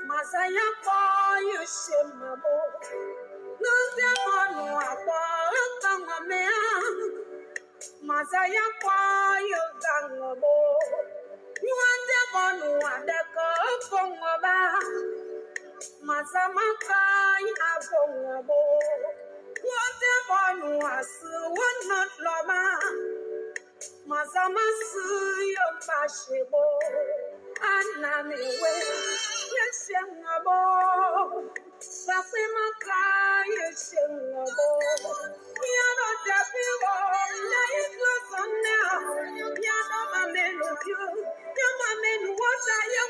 Masaya boy, you shimabo. No, the one Masaya boy, you gangabo. You want the one the go Masamaka, abongabo. What the one was one not loma. Masamasu, your fashionable. Anami way, yes, youngabo. Sapimaka, yes, youngabo. Piano Dapivo, lying close on now. Piano Mamen of you. Your Mamen, what are you?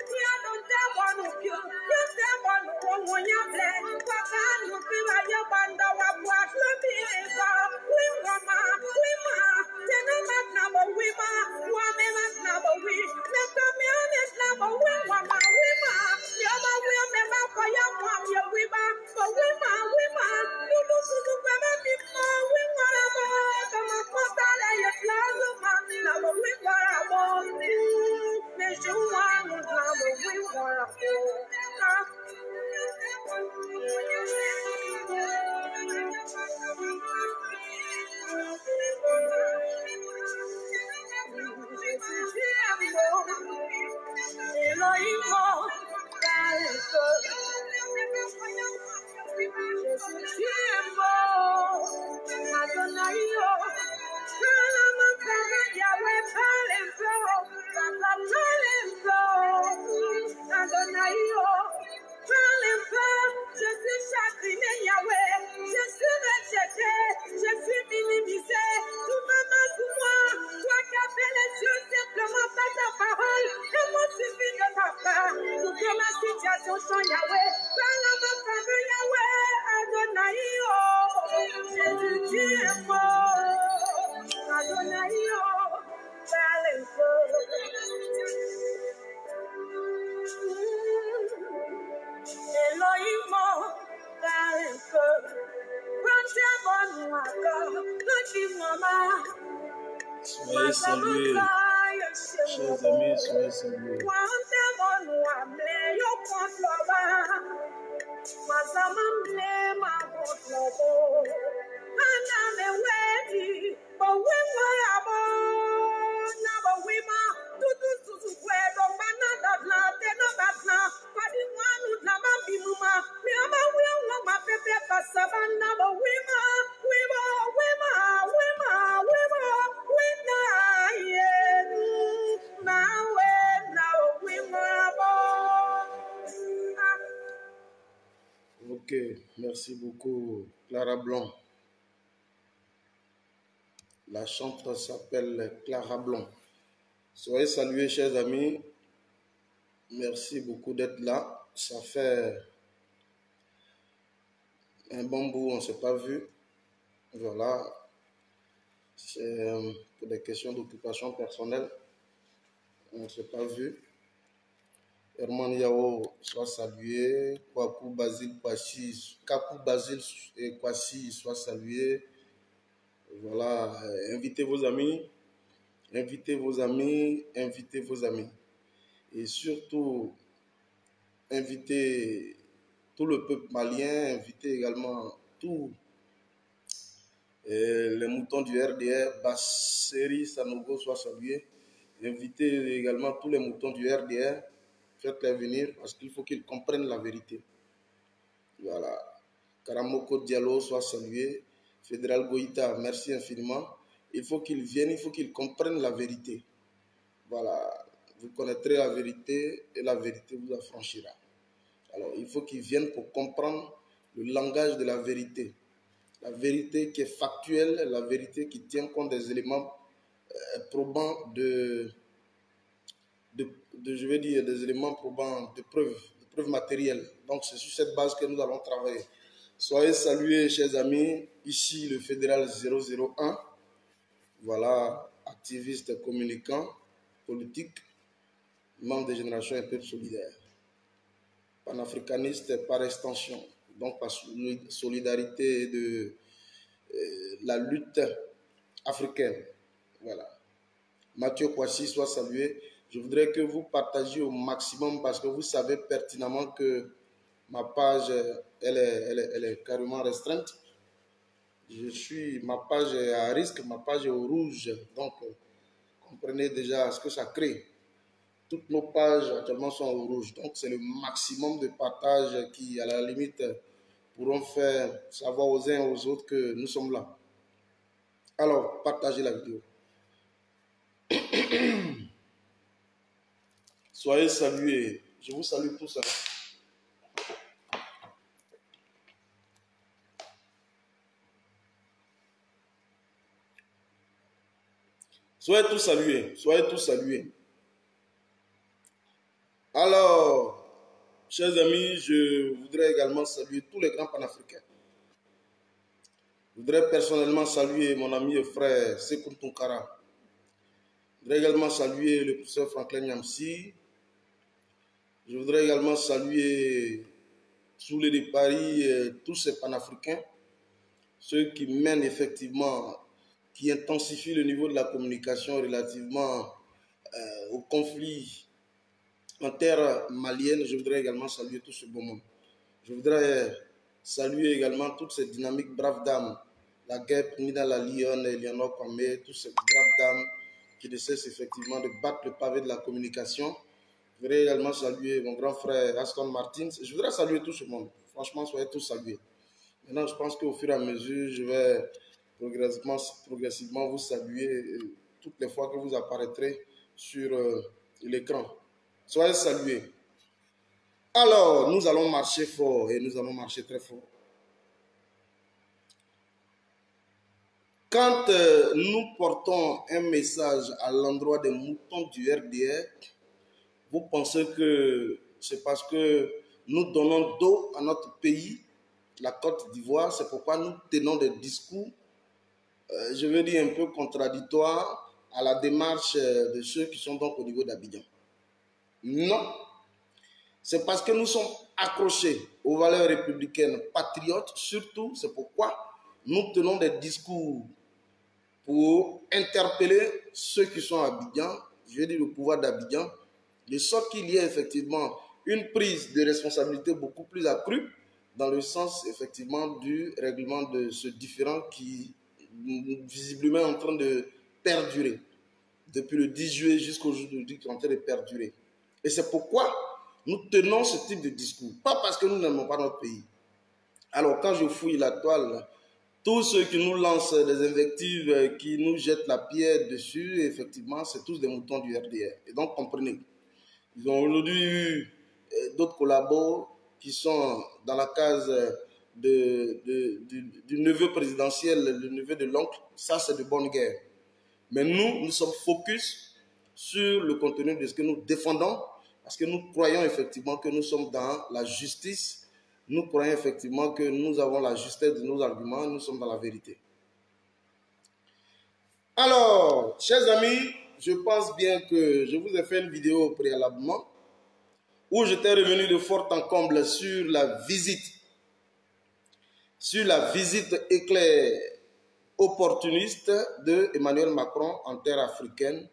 Piano Devon of you. Your Devon, when you're playing. What can you feel like your band of what will be? We mama, we ma. Tenement number we ma. Woman number we. Never me on this number we mama, we ma. Your ma will never for your mom, your we ma. But we ma, we ma. You do so to grab a bit more. We ma. Come on, post out of your clothes, mommy. Number we want. Miss you one number we want. Soyez salués, chers amis, soyez salués. Ok, merci beaucoup, Clara Blanc. La chanteuse s'appelle Clara Blanc. Soyez salués, chers amis. Merci beaucoup d'être là. Ça fait un bon bout, on ne s'est pas vu. Voilà. C'est pour des questions d'occupation personnelle. On ne s'est pas vu. Herman Yao, soit salué. Kwaku Basile Kwasi, Kaku Basile et Kwasi, soit salué. Voilà. Invitez vos amis. Invitez vos amis. Invitez vos amis. Et surtout, invitez tout le peuple malien. Invitez également tous les moutons du RDR. Basseri Sanogo, soit salué. Invitez également tous les moutons du RDR. Faites-les venir parce qu'il faut qu'ils comprennent la vérité. Voilà. Karamoko Diallo, soit salué. Fédéral Goïta, merci infiniment. Il faut qu'ils viennent, il faut qu'ils comprennent la vérité. Voilà. Vous connaîtrez la vérité et la vérité vous affranchira. Alors, il faut qu'ils viennent pour comprendre le langage de la vérité. La vérité qui est factuelle, la vérité qui tient compte des éléments probants je vais dire, des éléments probants de preuves matérielles. Donc, c'est sur cette base que nous allons travailler. Soyez salués, chers amis. Ici, le fédéral 001. Voilà. activiste, communicant, politique, membre des Générations et Peuples Solidaires, panafricaniste par extension, donc par solidarité de la lutte africaine. Voilà. Mathieu Kouassi soit salué. Je voudrais que vous partagiez au maximum parce que vous savez pertinemment que ma page, elle est carrément restreinte. Ma page est à risque, ma page est au rouge. Donc, comprenez déjà ce que ça crée. Toutes nos pages actuellement sont au rouge. Donc, c'est le maximum de partage qui, à la limite, pourront faire savoir aux uns et aux autres que nous sommes là. Alors, partagez la vidéo. Soyez salués. Je vous salue tous. Soyez tous salués. Soyez tous salués. Alors, chers amis, je voudrais également saluer tous les grands panafricains. Je voudrais personnellement saluer mon ami et frère Sekou Tounkara. Je voudrais également saluer le professeur Franklin Nyamsi. Je voudrais également saluer Soulé de Paris, tous ces panafricains, ceux qui mènent effectivement, qui intensifient le niveau de la communication relativement au conflit en terre malienne. Je voudrais également saluer tout ce beau monde. Je voudrais saluer également toutes ces dynamiques braves dames, la guêpe, Nina la Lionne, Eleanor Kwame, toutes ces braves dames qui ne cessent effectivement de battre le pavé de la communication. Je voudrais également saluer mon grand frère Aston Martins. Je voudrais saluer tout ce monde. Franchement, soyez tous salués. Maintenant, je pense qu'au fur et à mesure, je vais progressivement vous saluer toutes les fois que vous apparaîtrez sur l'écran. Soyez salués. Alors, nous allons marcher fort et nous allons marcher très fort. Quand nous portons un message à l'endroit des moutons du RDR, vous pensez que c'est parce que nous donnons dos à notre pays, la Côte d'Ivoire, c'est pourquoi nous tenons des discours, je veux dire un peu contradictoires à la démarche de ceux qui sont donc au niveau d'Abidjan. Non. C'est parce que nous sommes accrochés aux valeurs républicaines patriotes, surtout, c'est pourquoi nous tenons des discours pour interpeller ceux qui sont à Abidjan, je veux dire le pouvoir d'Abidjan, de sorte qu'il y ait effectivement une prise de responsabilité beaucoup plus accrue dans le sens effectivement du règlement de ce différend qui visiblement est en train de perdurer. Depuis le 10 juillet jusqu'au jour d'aujourd'hui, qui est en train de perdurer. Et c'est pourquoi nous tenons ce type de discours. Pas parce que nous n'aimons pas notre pays. Alors quand je fouille la toile, tous ceux qui nous lancent des invectives, qui nous jettent la pierre dessus, effectivement, c'est tous des moutons du RDR. Et donc, comprenez, ils ont aujourd'hui eu d'autres collabos qui sont dans la case du neveu présidentiel, le neveu de l'oncle. Ça, c'est de bonne guerre. Mais nous sommes focus sur le contenu de ce que nous défendons, parce que nous croyons effectivement que nous sommes dans la justice. Nous croyons effectivement que nous avons la justesse de nos arguments, nous sommes dans la vérité. Alors, chers amis, je pense bien que je vous ai fait une vidéo préalablement où j'étais revenu de fort en comble sur la visite éclair opportuniste de Emmanuel Macron en terre africaine.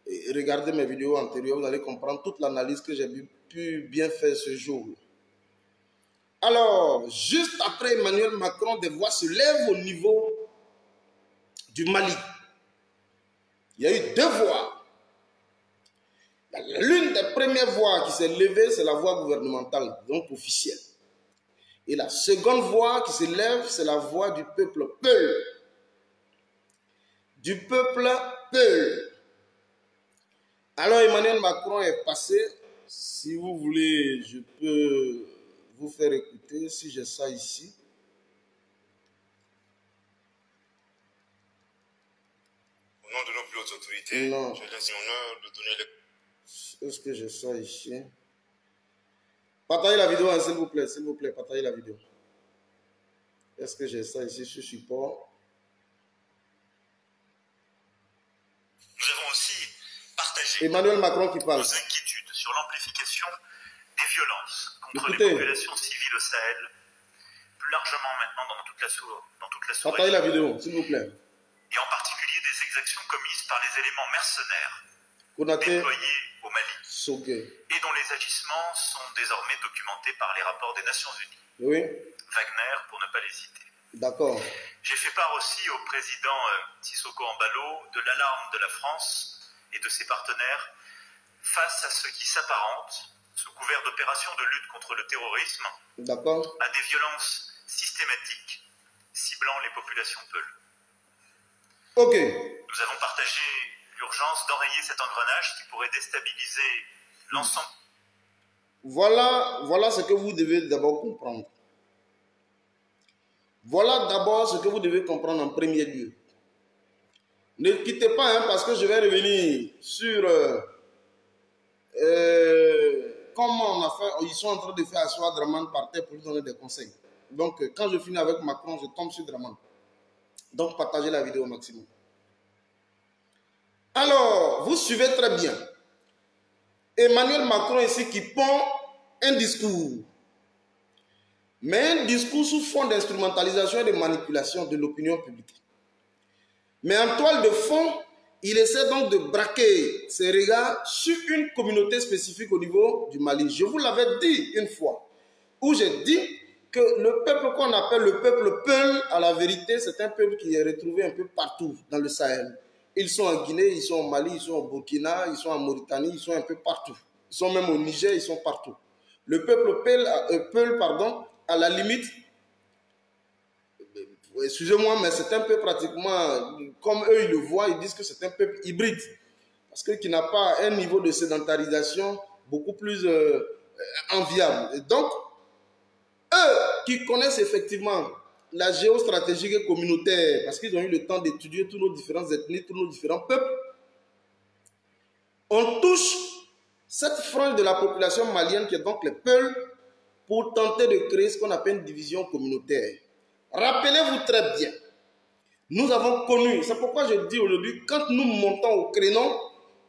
Et regardez mes vidéos antérieures, vous allez comprendre toute l'analyse que j'ai pu bien faire ce jour. Alors, juste après Emmanuel Macron, des voix se lèvent au niveau du Mali. Il y a eu deux voix. L'une des premières voix qui s'est levée, c'est la voix gouvernementale, donc officielle. Et la seconde voix qui se lève, c'est la voix du peuple Peul. Du peuple Peul. Alors Emmanuel Macron est passé. Si vous voulez, je peux vous faire écouter si j'ai ça ici. Au nom de nos plus hautes autorités, Non. j'ai l'honneur de donner les... Est-ce que j'ai ça ici? Partagez la vidéo, hein, s'il vous plaît, partagez la vidéo. Est-ce que j'ai ça ici sur support? partager Emmanuel Macron qui parle. nos inquiétudes sur l'amplification des violences contre Écoutez. les populations civiles au Sahel, plus largement maintenant dans toute la sous-région. Partagez la vidéo, s'il vous plaît. Et en particulier des exactions commises par les éléments mercenaires Konaté, déployés au Mali Soke. et dont les agissements sont désormais documentés par les rapports des Nations Unies. Oui, Wagner, pour ne pas les citer. d'accord. J'ai fait part aussi au président Sissoko Embalo de l'alarme de la France et de ses partenaires face à ce qui s'apparente, sous couvert d'opérations de lutte contre le terrorisme, D'accord. à des violences systématiques ciblant les populations peules. Ok. Nous avons partagé l'urgence d'enrayer cet engrenage qui pourrait déstabiliser l'ensemble. Voilà ce que vous devez d'abord comprendre. Voilà d'abord ce que vous devez comprendre en premier lieu. Ne quittez pas, hein, parce que je vais revenir sur comment on a fait. Ils sont en train de faire asseoir Draman par terre pour lui donner des conseils. Donc, quand je finis avec Macron, je tombe sur Draman. Donc, partagez la vidéo au maximum. Alors, vous suivez très bien. Emmanuel Macron ici qui pond un discours. Mais un discours sous fond d'instrumentalisation et de manipulation de l'opinion publique. Mais en toile de fond, il essaie donc de braquer ses regards sur une communauté spécifique au niveau du Mali. Je vous l'avais dit une fois, où j'ai dit que le peuple qu'on appelle le peuple Peul, à la vérité, c'est un peuple qui est retrouvé un peu partout dans le Sahel. Ils sont en Guinée, ils sont au Mali, ils sont au Burkina, ils sont en Mauritanie, ils sont un peu partout. Ils sont même au Niger, ils sont partout. Le peuple Peul, à la limite, excusez-moi, mais c'est un peu pratiquement, comme eux ils le voient, ils disent que c'est un peuple hybride. Parce que qui n'a pas un niveau de sédentarisation beaucoup plus enviable. Et donc, eux qui connaissent effectivement la géostratégie et communautaire, parce qu'ils ont eu le temps d'étudier tous nos différentes ethnies, tous nos différents peuples, on touche cette frange de la population malienne qui est donc les Peuls pour tenter de créer ce qu'on appelle une division communautaire. Rappelez-vous très bien, nous avons connu, c'est pourquoi je dis aujourd'hui, quand nous montons au créneau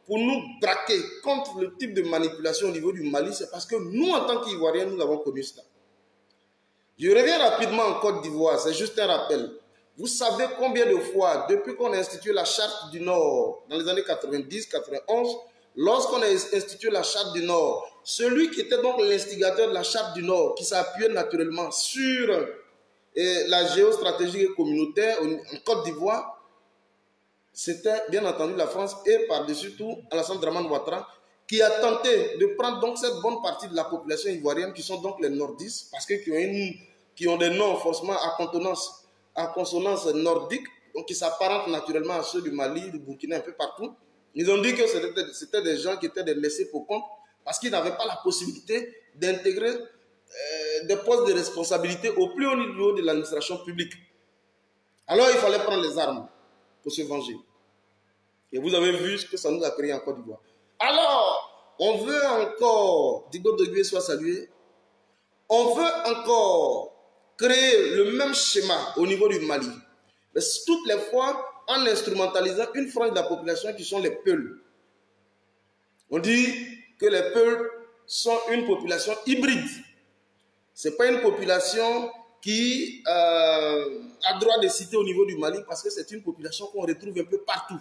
pour nous braquer contre le type de manipulation au niveau du Mali, c'est parce que nous, en tant qu'Ivoiriens, nous avons connu cela. Je reviens rapidement en Côte d'Ivoire, c'est juste un rappel. Vous savez combien de fois, depuis qu'on a institué la Charte du Nord, dans les années 90-91, lorsqu'on a institué la Charte du Nord, celui qui était donc l'instigateur de la Charte du Nord, qui s'appuyait naturellement sur la géostratégie communautaire en Côte d'Ivoire, c'était bien entendu la France et par-dessus tout Alassane Dramane Ouattara, qui a tenté de prendre donc cette bonne partie de la population ivoirienne qui sont donc les nordistes, parce que qui ont des noms forcément à consonance nordique, donc qui s'apparentent naturellement à ceux du Mali, du Burkina, un peu partout. Ils ont dit que c'était des gens qui étaient des laissés pour compte, parce qu'ils n'avaient pas la possibilité d'intégrer des postes de responsabilité au plus haut niveau de l'administration publique. Alors il fallait prendre les armes pour se venger. Et vous avez vu ce que ça nous a créé en Côte d'Ivoire. Alors, on veut encore, Digo Dogbe soit salué, on veut encore créer le même schéma au niveau du Mali. Mais toutes les fois, en instrumentalisant une frange de la population qui sont les Peuls. On dit que les Peuls sont une population hybride. Ce n'est pas une population qui a droit de citer au niveau du Mali parce que c'est une population qu'on retrouve un peu partout.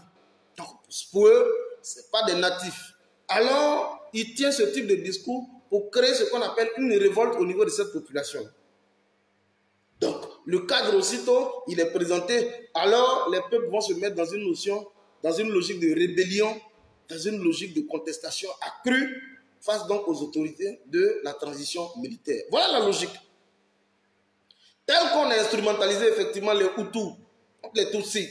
Donc, pour eux, ce n'est pas des natifs. Alors, il tient ce type de discours pour créer ce qu'on appelle une révolte au niveau de cette population. Donc, le cadre aussitôt, il est présenté. Alors, les peuples vont se mettre dans une notion, dans une logique de rébellion, dans une logique de contestation accrue face donc aux autorités de la transition militaire. Voilà la logique. Tel qu'on a instrumentalisé effectivement les Hutus, les Tutsis,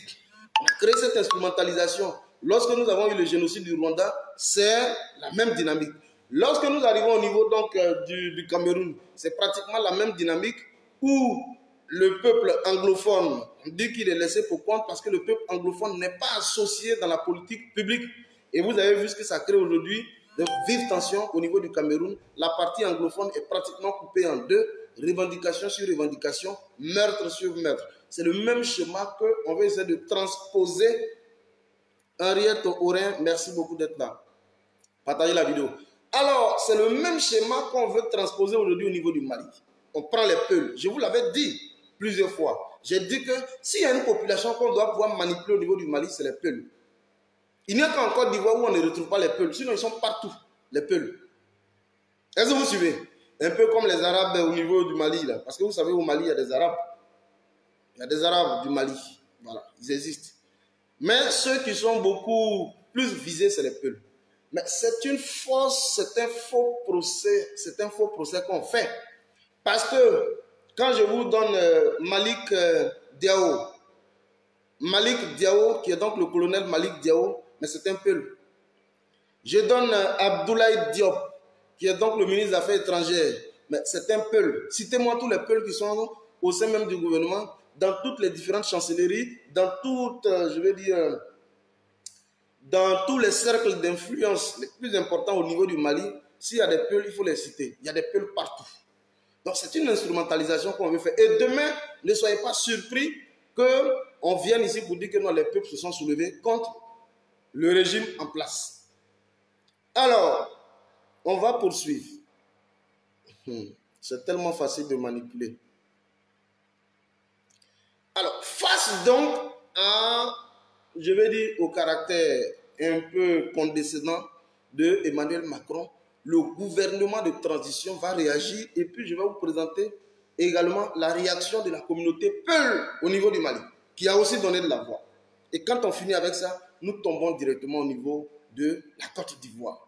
on a créé cette instrumentalisation. Lorsque nous avons eu le génocide du Rwanda, c'est la même dynamique. Lorsque nous arrivons au niveau donc, du Cameroun, c'est pratiquement la même dynamique où le peuple anglophone, on dit qu'il est laissé pour compte parce que le peuple anglophone n'est pas associé dans la politique publique. Et vous avez vu ce que ça crée aujourd'hui, de vives tensions au niveau du Cameroun. La partie anglophone est pratiquement coupée en deux, revendication sur revendication, meurtre sur meurtre. C'est le même schéma qu'on va essayer de transposer. Henriette Aurin, merci beaucoup d'être là. Partagez la vidéo. Alors, c'est le même schéma qu'on veut transposer aujourd'hui au niveau du Mali. On prend les Peuls. Je vous l'avais dit plusieurs fois. J'ai dit que s'il y a une population qu'on doit pouvoir manipuler au niveau du Mali, c'est les Peuls. Il n'y a qu'en Côte d'Ivoire où on ne retrouve pas les Peuls. Sinon, ils sont partout, les Peuls. Est-ce que vous suivez? Un peu comme les Arabes au niveau du Mali, là. Parce que vous savez, au Mali, il y a des Arabes. Il y a des Arabes du Mali. Voilà, ils existent. Mais ceux qui sont beaucoup plus visés, c'est les Peuls. Mais c'est une fausse, c'est un faux procès qu'on fait. Parce que quand je vous donne Malik Diao, qui est donc le colonel Malik Diao, mais c'est un Peul. Je donne Abdoulaye Diop, qui est donc le ministre des Affaires étrangères, mais c'est un Peul. Citez-moi tous les Peuls qui sont au sein même du gouvernement, dans toutes les différentes chancelleries, dans toutes, je vais dire, dans tous les cercles d'influence les plus importants au niveau du Mali. S'il y a des Peuls, il faut les citer. Il y a des Peuls partout. Donc c'est une instrumentalisation qu'on veut faire. Et demain, ne soyez pas surpris qu'on vienne ici pour dire que non, les peuples se sont soulevés contre le régime en place. Alors, on va poursuivre. C'est tellement facile de manipuler. Alors, face donc à, je vais dire, au caractère un peu condescendant de Emmanuel Macron, le gouvernement de transition va réagir et puis je vais vous présenter également la réaction de la communauté Peul au niveau du Mali, qui a aussi donné de la voix. Et quand on finit avec ça, nous tombons directement au niveau de la Côte d'Ivoire.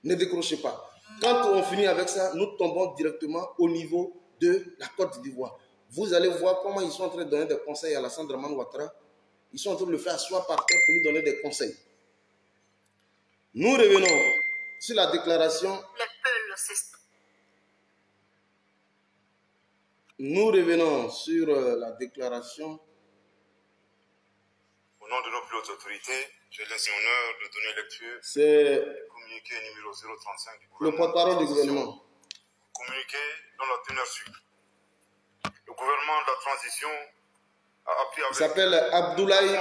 Ne décrochez pas. Quand on finit avec ça, nous tombons directement au niveau de la Côte d'Ivoire. Vous allez voir comment ils sont en train de donner des conseils à Alassane Dramane Ouattara. Ils sont en train de le faire asseoir par terre pour lui donner des conseils. Nous revenons sur la déclaration. Nous revenons sur la déclaration. Au nom de nos plus hautes autorités, j'ai l'honneur de donner lecture. C'est communiqué numéro 035 du le gouvernement. porte-parole du gouvernement. Communiqué dont la teneur suit. Le gouvernement de la transition a appris avec... Il s'appelle Abdoulaye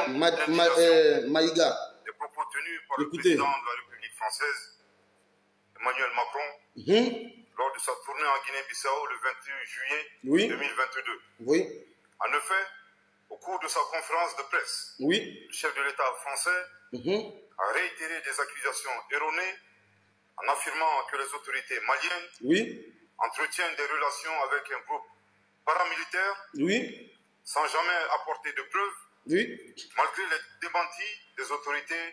Maïga. Des propos tenus par le président de la République française, Emmanuel Macron, lors de sa tournée en Guinée-Bissau le 28 juillet 2022. Oui. En effet, au cours de sa conférence de presse, le chef de l'État français a réitéré des accusations erronées en affirmant que les autorités maliennes entretiennent des relations avec un groupe paramilitaire sans jamais apporter de preuves, malgré les démentis des autorités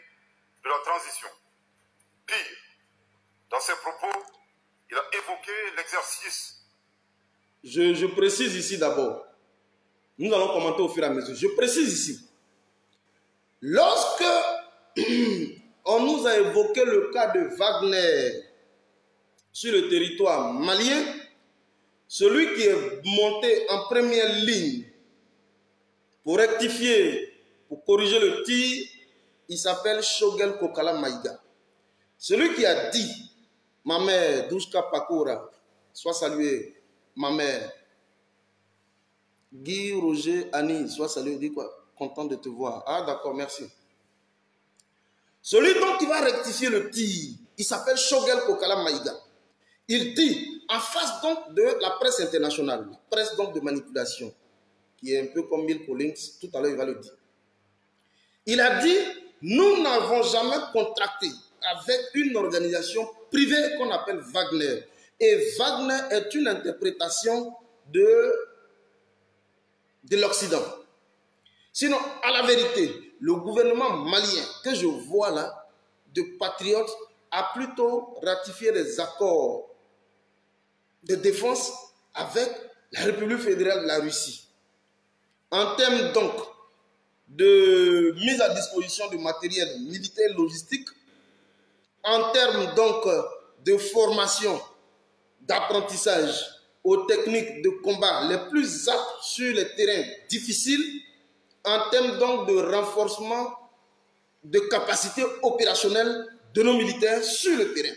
de la transition. Pire, dans ses propos, il a évoqué l'exercice. Je précise ici d'abord. Nous allons commenter au fur et à mesure. Je précise ici. Lorsque on nous a évoqué le cas de Wagner sur le territoire malien, celui qui est monté en première ligne pour rectifier, pour corriger le tir, il s'appelle Shogel Kokala Maïga. Celui qui a dit, ma mère Douchka Pakora, soit salué, ma mère, Guy Roger Annie, soit salué, dit quoi? Content de te voir. Ah d'accord, merci. Celui dont il va rectifier le tir, il s'appelle Shogel Kokala Maïga. Il dit, en face donc de la presse internationale, la presse donc de manipulation, qui est un peu comme Bill Collins, tout à l'heure il va le dire. Il a dit, nous n'avons jamais contracté avec une organisation privée qu'on appelle Wagner. Et Wagner est une interprétation de l'Occident. Sinon, à la vérité, le gouvernement malien que je vois là, de patriotes, a plutôt ratifié des accords de défense avec la République fédérale de la Russie. En termes donc de mise à disposition de matériel militaire logistique, en termes donc de formation, d'apprentissage aux techniques de combat les plus aptes sur les terrains difficiles, en termes donc de renforcement de capacités opérationnelles de nos militaires sur le terrain.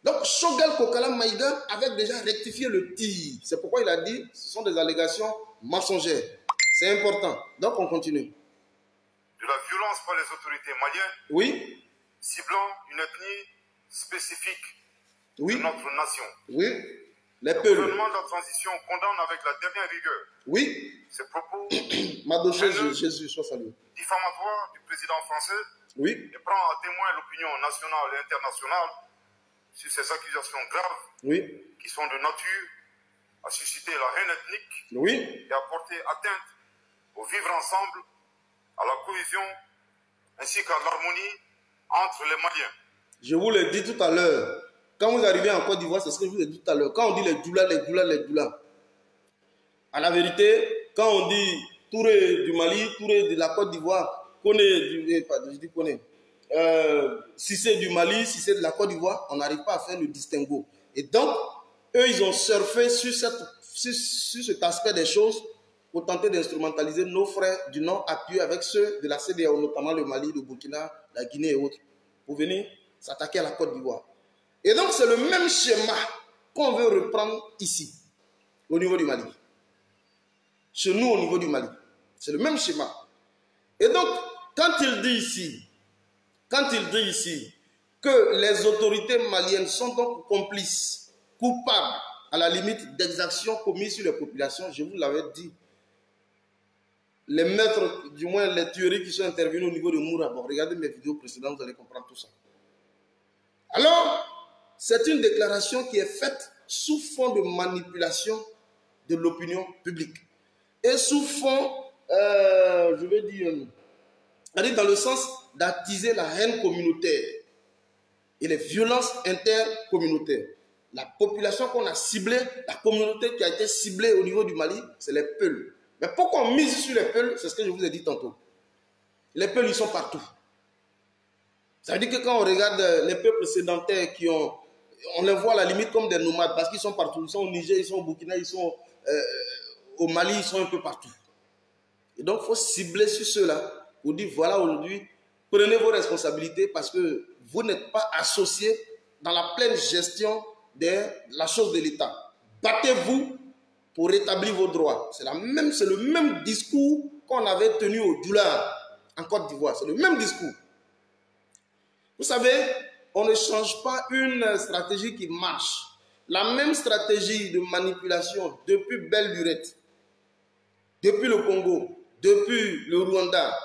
Donc, Shogel Kokala Maïga avait déjà rectifié le tir. C'est pourquoi il a dit ce sont des allégations mensongères. C'est important. Donc, on continue. De la violence par les autorités maliennes ciblant une ethnie spécifique oui. de notre nation. Oui, les Le peuples. gouvernement de la transition condamne avec la dernière rigueur Oui. ces propos Jésus, soit salué. diffamatoires du président français oui. et prend à témoin l'opinion nationale et internationale sur ces accusations graves oui. qui sont de nature à susciter la haine ethnique oui. et à porter atteinte au vivre ensemble, à la cohésion ainsi qu'à l'harmonie entre les Maliens. Je vous l'ai dit tout à l'heure. Quand vous arrivez en Côte d'Ivoire, c'est ce que je vous ai dit tout à l'heure. Quand on dit les Djoula, à la vérité, quand on dit Touré du Mali, Touré de la Côte d'Ivoire, Cissé du Mali, Cissé de la Côte d'Ivoire, on n'arrive pas à faire le distinguo. Et donc, eux, ils ont surfé sur cet aspect des choses pour tenter d'instrumentaliser nos frères du Nord appuyés avec ceux de la CEDEAO, notamment le Mali, le Burkina, la Guinée et autres, pour venir s'attaquer à la Côte d'Ivoire. Et donc, c'est le même schéma qu'on veut reprendre ici, au niveau du Mali. Chez nous, au niveau du Mali. C'est le même schéma. Et donc, quand il dit ici que les autorités maliennes sont donc complices, coupables, à la limite d'exactions commises sur les populations, je vous l'avais dit, les maîtres, du moins les tueries qui sont intervenues au niveau de Moura, bon, regardez mes vidéos précédentes, vous allez comprendre tout ça. Alors, c'est une déclaration qui est faite sous fond de manipulation de l'opinion publique. Et sous fond, je vais dire, dans le sens d'attiser la haine communautaire et les violences intercommunautaires. La population qu'on a ciblée, la communauté qui a été ciblée au niveau du Mali, c'est les Peuls. Mais pourquoi on mise sur les Peuls? C'est ce que je vous ai dit tantôt. Les Peuls, ils sont partout. Ça veut dire que quand on regarde les peuples sédentaires on les voit à la limite comme des nomades parce qu'ils sont partout. Ils sont au Niger, ils sont au Burkina, ils sont au Mali, ils sont un peu partout. Et donc, il faut cibler sur ceux-là pour dire, voilà, aujourd'hui, prenez vos responsabilités parce que vous n'êtes pas associés dans la pleine gestion de la chose de l'État. Battez-vous pour rétablir vos droits. C'est le même discours qu'on avait tenu au Djoula en Côte d'Ivoire. C'est le même discours. Vous savez, on ne change pas une stratégie qui marche. La même stratégie de manipulation depuis belle lurette, depuis le Congo, depuis le Rwanda,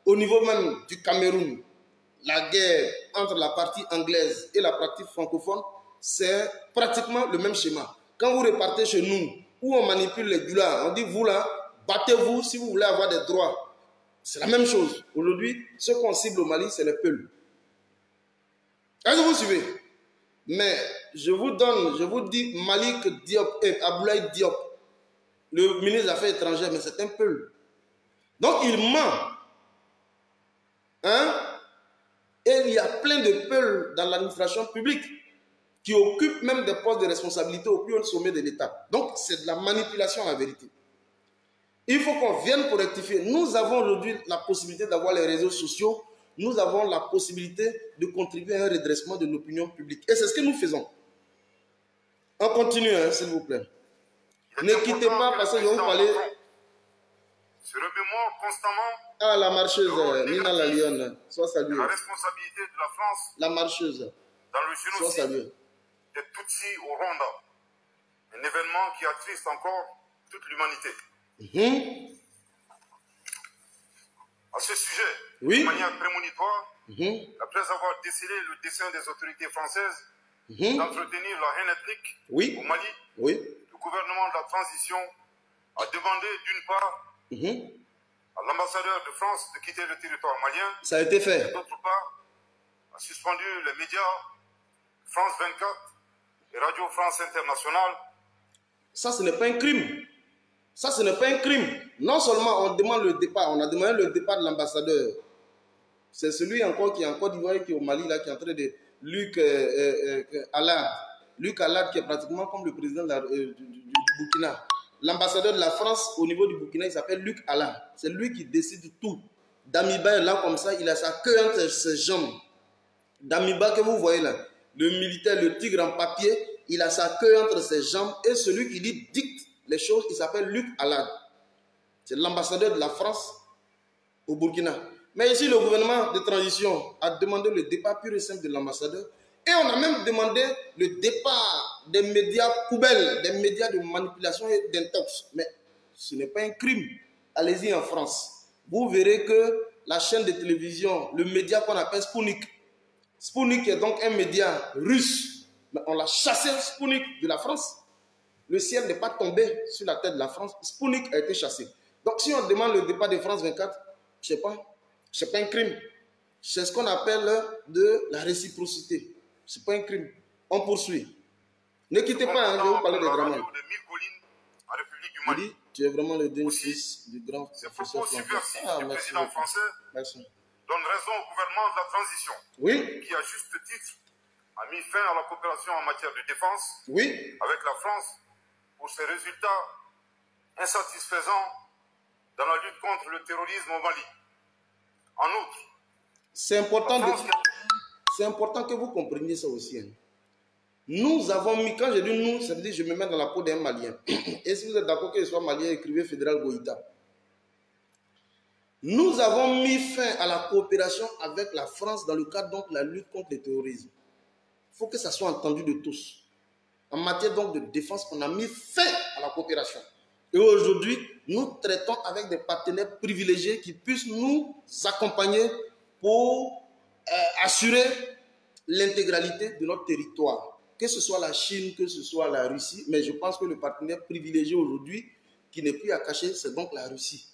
au niveau même du Cameroun, la guerre entre la partie anglaise et la partie francophone, c'est pratiquement le même schéma. Quand vous repartez chez nous, où on manipule les Djoula, on dit, vous là, battez-vous si vous voulez avoir des droits. C'est la même chose. Aujourd'hui, ce qu'on cible au Mali, c'est les Peuls. Est-ce que vous suivez? Mais je vous dis Malik Diop et Abdoulaye Diop, le ministre des Affaires étrangères, mais c'est un Peul. Donc il ment. Hein? Et il y a plein de Peuls dans l'administration publique qui occupent même des postes de responsabilité au plus haut sommet de l'État. Donc c'est de la manipulation en vérité. Il faut qu'on vienne pour rectifier. Nous avons aujourd'hui la possibilité d'avoir les réseaux sociaux. Nous avons la possibilité de contribuer à un redressement de l'opinion publique. Et c'est ce que nous faisons. On continue, hein, s'il vous plaît. Ne quittez pas parce que je vais vous parler. Se remémore constamment. Ah, la marcheuse, Nina la Lionne. Sois saluée. La responsabilité de la France. La marcheuse. Dans le génocide des Tutsis au Rwanda. Un événement qui attriste encore toute l'humanité. À ce sujet, de manière prémonitoire, après avoir décelé le dessein des autorités françaises d'entretenir la haine ethnique au Mali, le gouvernement de la transition a demandé d'une part à l'ambassadeur de France de quitter le territoire malien. Ça a été fait. Et d'autre part, a suspendu les médias France 24 et Radio France Internationale. Ça, ce n'est pas un crime. Ça, ce n'est pas un crime. Non seulement on demande le départ, on a demandé le départ de l'ambassadeur. C'est celui encore qui est en Côte d'Ivoire, qui est au Mali, là, qui est en train de... Luc Allard. Luc Allard, qui est pratiquement comme le président du Burkina. L'ambassadeur de la France au niveau du Burkina, il s'appelle Luc Allard. C'est lui qui décide tout. Damiba est là comme ça, il a sa queue entre ses jambes. Damiba que vous voyez là, le militaire, le tigre en papier, il a sa queue entre ses jambes et celui qui lui dicte les choses, il s'appelle Luc Allard. C'est l'ambassadeur de la France au Burkina. Mais ici, le gouvernement de transition a demandé le départ pur et simple de l'ambassadeur. Et on a même demandé le départ des médias poubelles, des médias de manipulation et d'intox. Mais ce n'est pas un crime. Allez-y en France. Vous verrez que la chaîne de télévision, le média qu'on appelle Sputnik, Sputnik est donc un média russe. Mais on l'a chassé, Sputnik, de la France. Le ciel n'est pas tombé sur la tête de la France. Sputnik a été chassé. Donc si on demande le départ de France 24, je ne sais pas, ce n'est pas un crime. C'est ce qu'on appelle de la réciprocité. Ce n'est pas un crime. On poursuit. Ne quittez pas, hein, je vais vous parler des drames. Mali, tu es vraiment le digne fils du grand professeur français. Le président français donne raison au gouvernement de la transition, qui à juste titre a mis fin à la coopération en matière de défense avec la France pour ses résultats insatisfaisants dans la lutte contre le terrorisme au Mali. En outre, c'est important que vous compreniez ça aussi. Hein. Nous avons mis, quand je dis nous, ça veut dire que je me mets dans la peau d'un Malien. Et si vous êtes d'accord que je sois Malien, écrivez Fédéral Goïta. Nous avons mis fin à la coopération avec la France dans le cadre donc de la lutte contre le terrorisme. Il faut que ça soit entendu de tous. En matière donc de défense, on a mis fin à la coopération. Et aujourd'hui, nous traitons avec des partenaires privilégiés qui puissent nous accompagner pour assurer l'intégralité de notre territoire. Que ce soit la Chine, que ce soit la Russie, mais je pense que le partenaire privilégié aujourd'hui, qui n'est plus à cacher, c'est donc la Russie.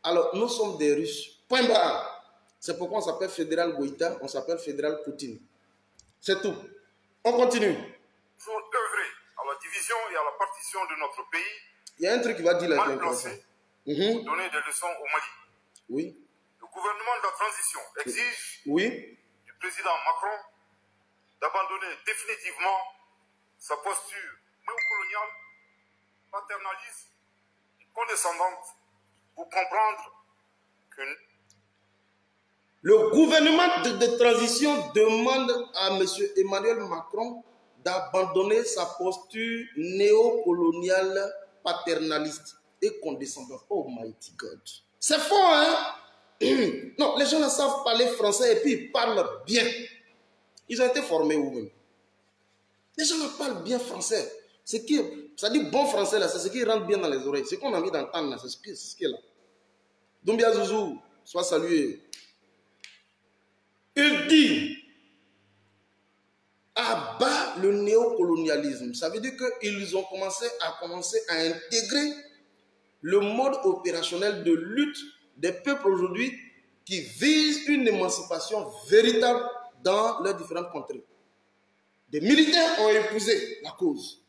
Alors, nous sommes des Russes. Point barre. C'est pourquoi on s'appelle Fédéral Goïta, on s'appelle Fédéral Poutine. C'est tout. On continue. Pour œuvrer à la division et à la partition de notre pays, il y a un truc qui va dire là. Mal placé pour donner des leçons au Mali. Oui. Le gouvernement de la transition exige du président Macron d'abandonner définitivement sa posture néocoloniale, paternaliste et condescendante pour comprendre que le gouvernement de transition demande à M. Emmanuel Macron d'abandonner sa posture néocoloniale, paternaliste et condescendante. Oh mighty God. C'est fort, hein? Non, les gens ne savent parler français et puis ils parlent bien. Ils ont été formés où-même. Les gens parlent bien français. Ça dit bon français là, c'est ce qui rentre bien dans les oreilles. Ce qu'on a envie d'entendre là, c'est ce qui est là. Doumbia Zouzou, sois salué. Il dit à bas le néocolonialisme. Ça veut dire qu'ils ont commencé à intégrer le mode opérationnel de lutte des peuples aujourd'hui qui visent une émancipation véritable dans leurs différentes contrées. Des militaires ont épousé la cause.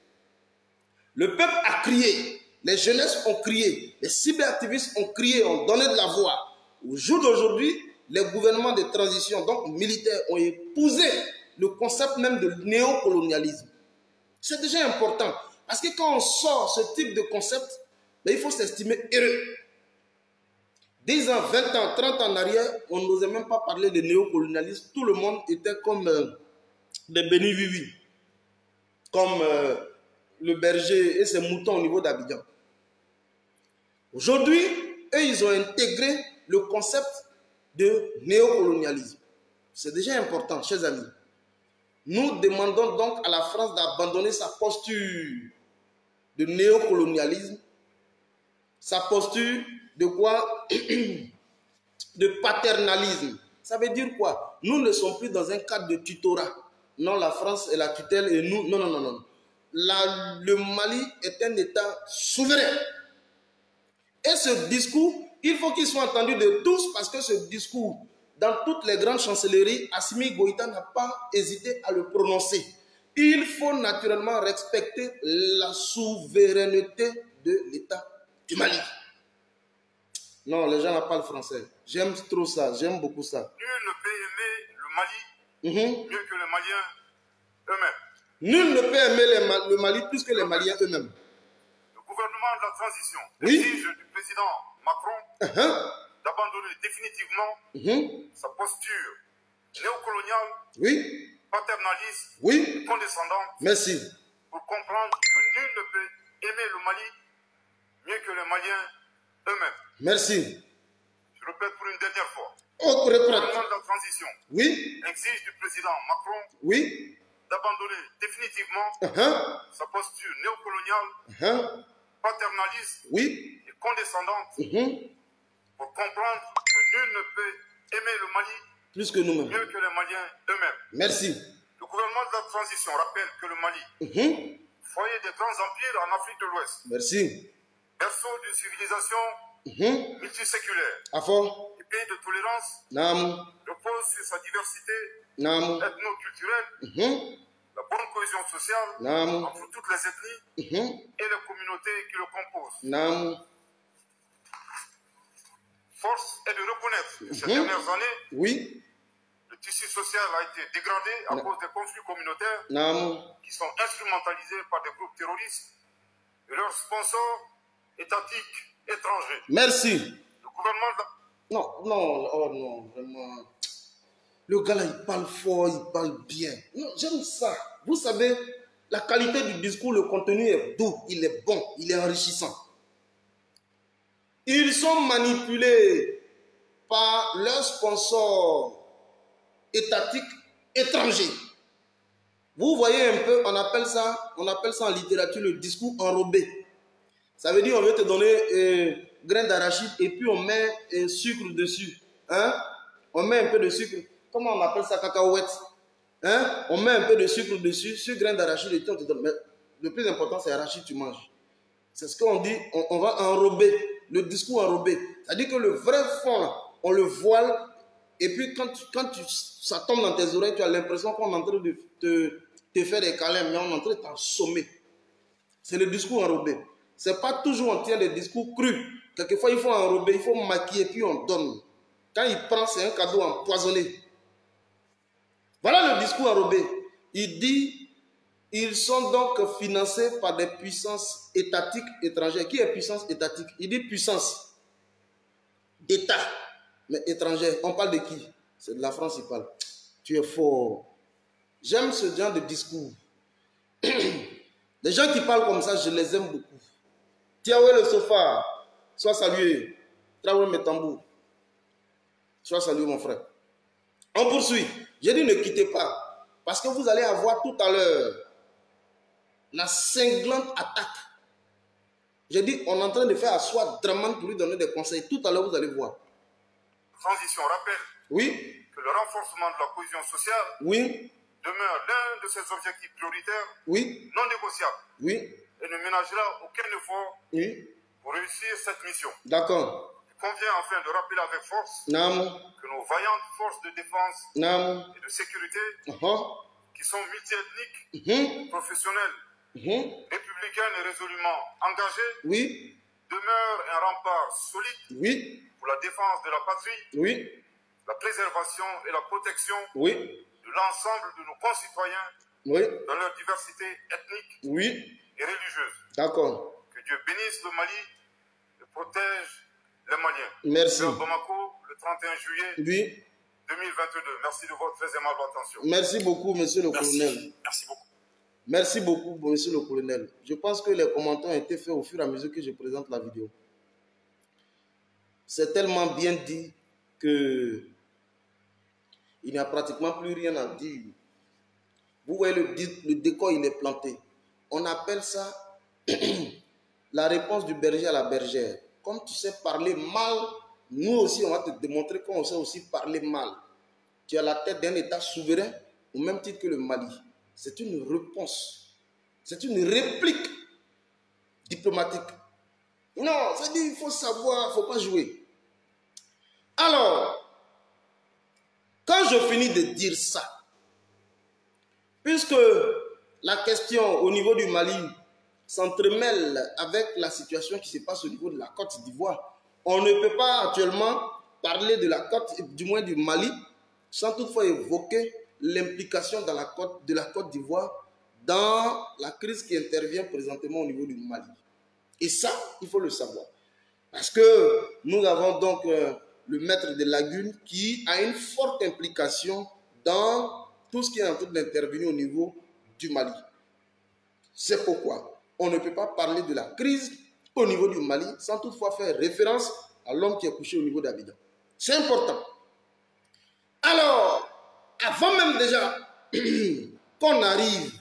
Le peuple a crié, les jeunesses ont crié, les cyberactivistes ont crié, ont donné de la voix. Au jour d'aujourd'hui, les gouvernements de transition, donc militaires, ont épousé le concept même de néocolonialisme. C'est déjà important, parce que quand on sort ce type de concept, il faut s'estimer heureux. 10 ans, 20 ans, 30 ans en arrière, on n'osait même pas parler de néocolonialisme. Tout le monde était comme des béni-vivi, comme le berger et ses moutons au niveau d'Abidjan. Aujourd'hui, eux, ils ont intégré le concept de néocolonialisme. C'est déjà important, chers amis. Nous demandons donc à la France d'abandonner sa posture de néocolonialisme, sa posture de quoi? De paternalisme. Ça veut dire quoi? Nous ne sommes plus dans un cadre de tutorat. Non, la France est la tutelle et nous... Non, non, non, non. Le Mali est un État souverain. Et ce discours, il faut qu'il soit entendu de tous parce que ce discours, dans toutes les grandes chancelleries, Assimi Goïta n'a pas hésité à le prononcer. Il faut naturellement respecter la souveraineté de l'État du Mali. Non, les gens ne parlent français. J'aime trop ça, j'aime beaucoup ça. Nul ne peut aimer le Mali mieux que les Maliens eux-mêmes. Nul ne peut aimer le Mali plus que les Maliens eux-mêmes. Le gouvernement de la transition exige du président Macron d'abandonner définitivement sa posture néocoloniale, paternaliste, condescendante. Merci. Pour comprendre que nul ne peut aimer le Mali mieux que les Maliens eux-mêmes. Merci. Je répète pour une dernière fois. Oh, le gouvernement de la transition oui. exige du président Macron oui. d'abandonner définitivement sa posture néocoloniale, paternaliste oui. et condescendante pour comprendre que nul ne peut aimer le Mali plus que nous-mêmes, mieux que les Maliens eux-mêmes. Merci. Le gouvernement de la transition rappelle que le Mali, foyer des grands empires en Afrique de l'Ouest, merci, berceau d'une civilisation multiséculaire, et pays de tolérance, repose sur sa diversité ethno-culturelle, la bonne cohésion sociale entre toutes les ethnies et les communautés qui le composent. Force est de reconnaître que ces dernières années, le tissu social a été dégradé à cause des conflits communautaires qui sont instrumentalisés par des groupes terroristes et leurs sponsors étatiques étrangers. Merci. Le gouvernement de la... Non, vraiment. Le gars là, il parle fort, il parle bien. Non, j'aime ça. Vous savez, la qualité du discours, le contenu est doux, il est bon, il est enrichissant. Ils sont manipulés par leurs sponsors étatiques étrangers. Vous voyez un peu, on appelle ça en littérature le discours enrobé. Ça veut dire on veut te donner grain d'arachide et puis on met sucre dessus. On met un peu de sucre. Comment on appelle ça, cacahuète? On met un peu de sucre dessus, sur grain d'arachide et puis on te donne. Mais le plus important, c'est arachide, tu manges. C'est ce qu'on dit, on va enrober, le discours enrobé. C'est-à-dire que le vrai fond, là, on le voile, et puis quand ça tombe dans tes oreilles, tu as l'impression qu'on est en train de te faire des câlins, mais on est en train de t'assommer. C'est le discours enrobé. Ce n'est pas toujours on tient des discours crus. Quelquefois, il faut enrober, il faut maquiller, puis on donne. Quand il prend, c'est un cadeau empoisonné. Voilà le discours enrobé. Il dit, ils sont donc financés par des puissances étatiques étrangères. Qui est puissance étatique? Il dit puissance d'État, mais étrangère. On parle de qui? C'est de la France, il parle. Tu es fort. J'aime ce genre de discours. Les gens qui parlent comme ça, je les aime beaucoup. Tiaoué le sofa, sois salué. Traoué mes tambours. Sois salué mon frère. On poursuit. J'ai dit ne quittez pas. Parce que vous allez avoir tout à l'heure la cinglante attaque. J'ai dit on est en train de faire asseoir Draman pour lui donner des conseils. Tout à l'heure vous allez voir. Transition rappelle que le renforcement de la cohésion sociale demeure l'un de ses objectifs prioritaires non négociables et ne ménagera aucun effort pour réussir cette mission. D'accord. Il convient enfin de rappeler avec force que nos vaillantes forces de défense et de sécurité, qui sont multiethniques, professionnelles, républicaines et résolument engagées, demeurent un rempart solide pour la défense de la patrie, la préservation et la protection de l'ensemble de nos concitoyens dans leur diversité ethnique et religieuse. D'accord. Que Dieu bénisse le Mali et protège les Maliens. Merci. Bamako, le 31 juillet 2022. Merci de votre très aimable attention. Merci beaucoup, monsieur le colonel. Merci beaucoup. Merci beaucoup, monsieur le colonel. Je pense que les commentaires ont été faits au fur et à mesure que je présente la vidéo. C'est tellement bien dit que il n'y a pratiquement plus rien à dire. Vous voyez, le décor, il est planté. On appelle ça la réponse du berger à la bergère. Comme tu sais parler mal, nous aussi, on va te démontrer qu'on sait aussi parler mal. Tu as la tête d'un État souverain, au même titre que le Mali. C'est une réponse. C'est une réplique diplomatique. Non, c'est dit, il faut savoir, il ne faut pas jouer. Alors, quand je finis de dire ça, puisque la question au niveau du Mali s'entremêle avec la situation qui se passe au niveau de la Côte d'Ivoire, on ne peut pas actuellement parler de la Côte, du moins du Mali, sans toutefois évoquer l'implication de la Côte d'Ivoire dans la crise qui intervient présentement au niveau du Mali. Et ça, il faut le savoir. Parce que nous avons donc le maître des lagunes qui a une forte implication dans tout ce qui est en train d'intervenir au niveau du Mali. C'est pourquoi on ne peut pas parler de la crise au niveau du Mali sans toutefois faire référence à l'homme qui est couché au niveau d'Abidjan. C'est important. Alors, avant même déjà qu'on arrive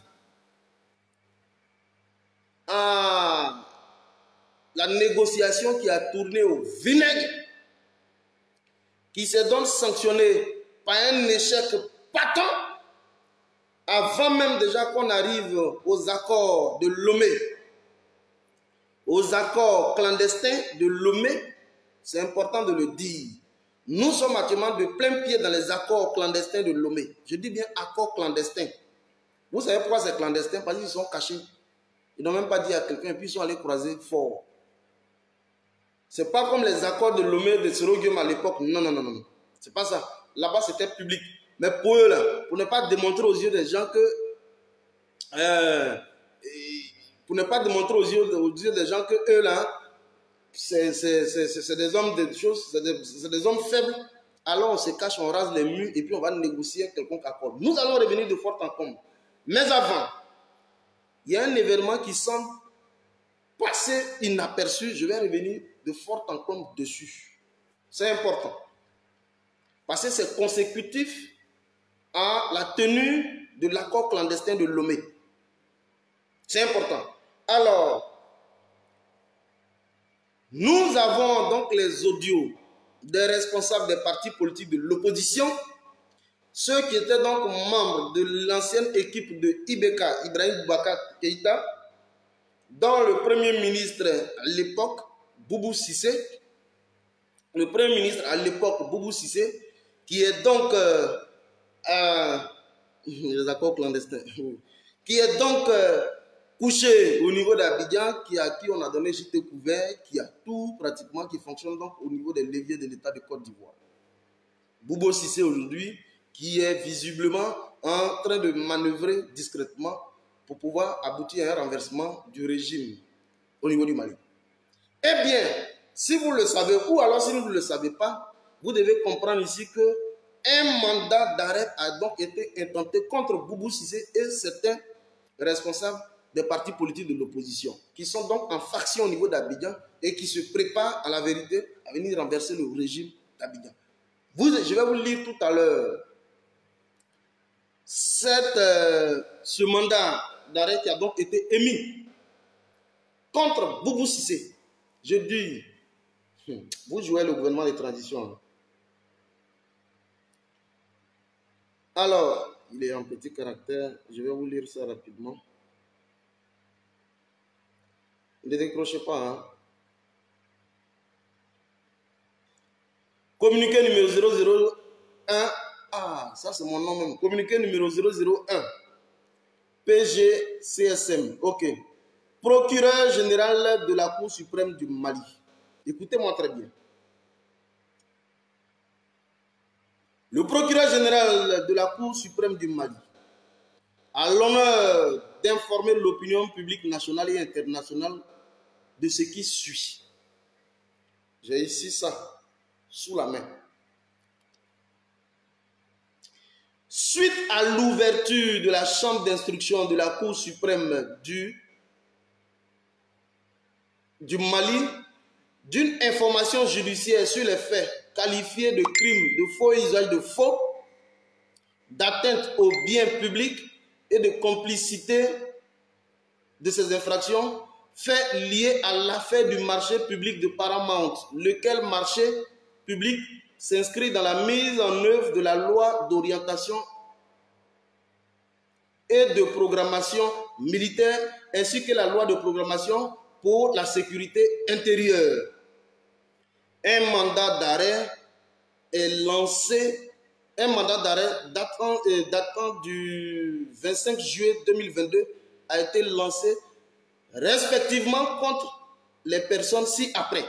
à la négociation qui a tourné au vinaigre, qui se donne sanctionnée par un échec patent, avant même déjà qu'on arrive aux accords de Lomé, aux accords clandestins de Lomé, c'est important de le dire. Nous sommes actuellement de plein pied dans les accords clandestins de Lomé. Je dis bien accords clandestins. Vous savez pourquoi c'est clandestin? Parce qu'ils sont cachés. Ils n'ont même pas dit à quelqu'un et puis ils sont allés croiser fort. C'est pas comme les accords de Lomé de Sero Guillaume à l'époque. Non, non, non, non. C'est pas ça. Là-bas, c'était public. Mais pour eux, là, pour ne pas démontrer aux yeux des gens que... pour ne pas démontrer aux yeux des gens que eux, là, c'est des hommes de choses, c'est des hommes faibles. Alors on se cache, on rase les murs et puis on va négocier quelconque accord. Nous allons revenir de fort en comble. Mais avant, il y a un événement qui semble passer inaperçu. Je vais revenir de fort en comble dessus. C'est important. Parce que c'est consécutif à la tenue de l'accord clandestin de Lomé. C'est important. Alors, nous avons donc les audios des responsables des partis politiques de l'opposition, ceux qui étaient donc membres de l'ancienne équipe de Ibeka, Ibrahim Boubacar Keïta, dont le Premier ministre à l'époque, Boubou Cissé, le Premier ministre à l'époque, Boubou Cissé, qui est donc les accords clandestins, qui est donc couché au niveau d'Abidjan, à qui on a donné gîte couvert, qui a tout pratiquement, qui fonctionne donc au niveau des leviers de l'État de Côte d'Ivoire. Boubou Cissé aujourd'hui, qui est visiblement en train de manœuvrer discrètement pour pouvoir aboutir à un renversement du régime au niveau du Mali. Eh bien, si vous le savez, ou alors si vous ne le savez pas, vous devez comprendre ici que un mandat d'arrêt a donc été intenté contre Boubou Cissé et certains responsables des partis politiques de l'opposition, qui sont donc en faction au niveau d'Abidjan et qui se préparent à la vérité à venir renverser le régime d'Abidjan. Je vais vous lire tout à l'heure ce mandat d'arrêt qui a donc été émis contre Boubou Cissé. Je dis, vous jouez le gouvernement de transition. Alors, il est en petit caractère, je vais vous lire ça rapidement. Ne décrochez pas. Hein. Communiqué numéro 001. Ah, ça c'est mon nom même. Communiqué numéro 001. PGCSM. Ok. Procureur général de la Cour suprême du Mali. Écoutez-moi très bien. Le procureur général de la Cour suprême du Mali a l'honneur d'informer l'opinion publique nationale et internationale de ce qui suit. J'ai ici ça sous la main. Suite à l'ouverture de la chambre d'instruction de la Cour suprême du Mali d'une information judiciaire sur les faits qualifiés de crimes de faux et usage de faux, d'atteinte aux biens publics et de complicité de ces infractions, faits liés à l'affaire du marché public de Paramount, lequel marché public s'inscrit dans la mise en œuvre de la loi d'orientation et de programmation militaire ainsi que la loi de programmation pour la sécurité intérieure. Un mandat d'arrêt est lancé, un mandat d'arrêt datant du 25 juillet 2022 a été lancé respectivement contre les personnes ci-après.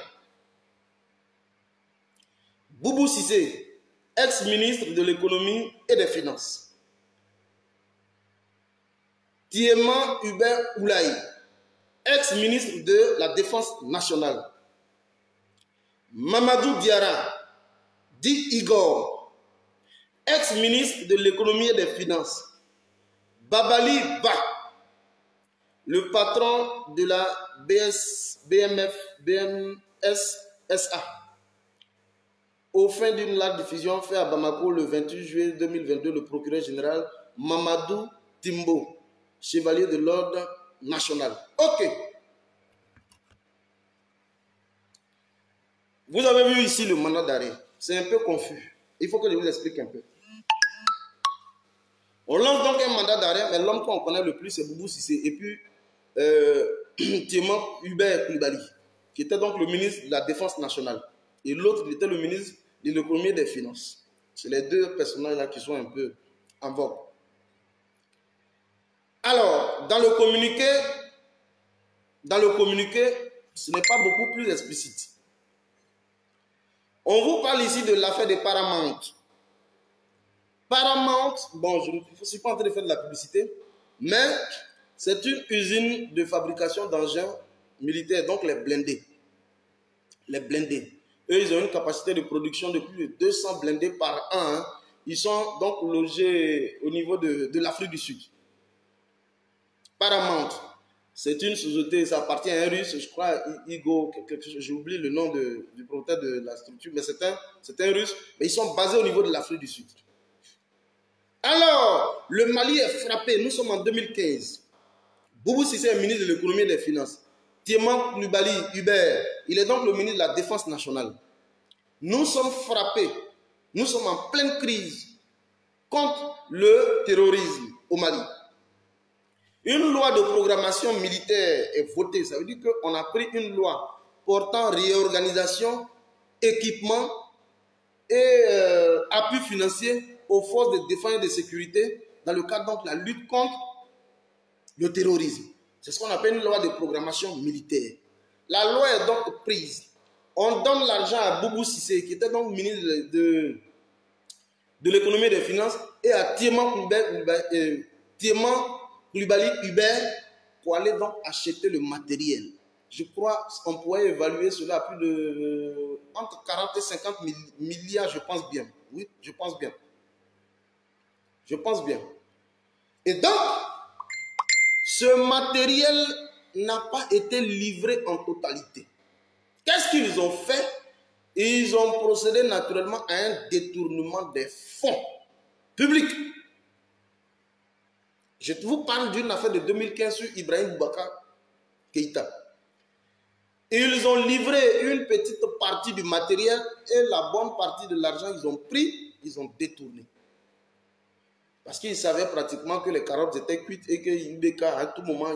Boubou Cissé, ex-ministre de l'économie et des finances. Thiéman Hubert Oulaï, ex-ministre de la Défense nationale. Mamadou Diarra, dit Igor, ex-ministre de l'économie et des finances. Babali Ba, le patron de la BMSSA. Au fin d'une large diffusion faite à Bamako le 28 juillet 2022, le procureur général Mamadou Timbo, chevalier de l'ordre national. Ok. Vous avez vu ici le mandat d'arrêt. C'est un peu confus. Il faut que je vous explique un peu. On lance donc un mandat d'arrêt, mais l'homme qu'on connaît le plus, c'est Boubou Cissé. Et puis, Tieman Hubert Koulibaly, qui était donc le ministre de la Défense nationale. Et l'autre, il était le ministre de l'économie et des finances. C'est les deux personnages-là qui sont un peu en vogue. Alors, dans le communiqué, ce n'est pas beaucoup plus explicite. On vous parle ici de l'affaire de Paramount. Paramount, bon, je ne suis pas en train de faire de la publicité, mais c'est une usine de fabrication d'engins militaires, donc les blindés. Les blindés. Eux, ils ont une capacité de production de plus de 200 blindés par an. Hein. Ils sont donc logés au niveau de l'Afrique du Sud. Paramount, c'est une société, ça appartient à un russe, je crois, Igo, j'oublie le nom du propriétaire de la structure, mais c'est un russe, mais ils sont basés au niveau de l'Afrique du Sud. Alors, le Mali est frappé, nous sommes en 2015. Boubou Cissé est ministre de l'économie et des finances. Tieman Koulibaly Hubert, il est donc le ministre de la Défense nationale. Nous sommes frappés, nous sommes en pleine crise contre le terrorisme au Mali. Une loi de programmation militaire est votée. Ça veut dire qu'on a pris une loi portant réorganisation, équipement et appui financier aux forces de défense et de sécurité dans le cadre donc de la lutte contre le terrorisme. C'est ce qu'on appelle une loi de programmation militaire. La loi est donc prise. On donne l'argent à Boubou Cissé, qui était donc ministre de l'économie et des finances, et à Tieman Koulibaly Hubert pour aller donc acheter le matériel. Je crois qu'on pourrait évaluer cela à plus de entre 40 et 50 milliards, je pense bien. Oui, je pense bien. Je pense bien. Et donc, ce matériel n'a pas été livré en totalité. Qu'est-ce qu'ils ont fait? Ils ont procédé naturellement à un détournement des fonds publics. Je vous parle d'une affaire de 2015 sur Ibrahim Boubacar Keïta. Ils ont livré une petite partie du matériel et la bonne partie de l'argent, ils ont pris, ils ont détourné. Parce qu'ils savaient pratiquement que les carottes étaient cuites et que IBK, à tout moment,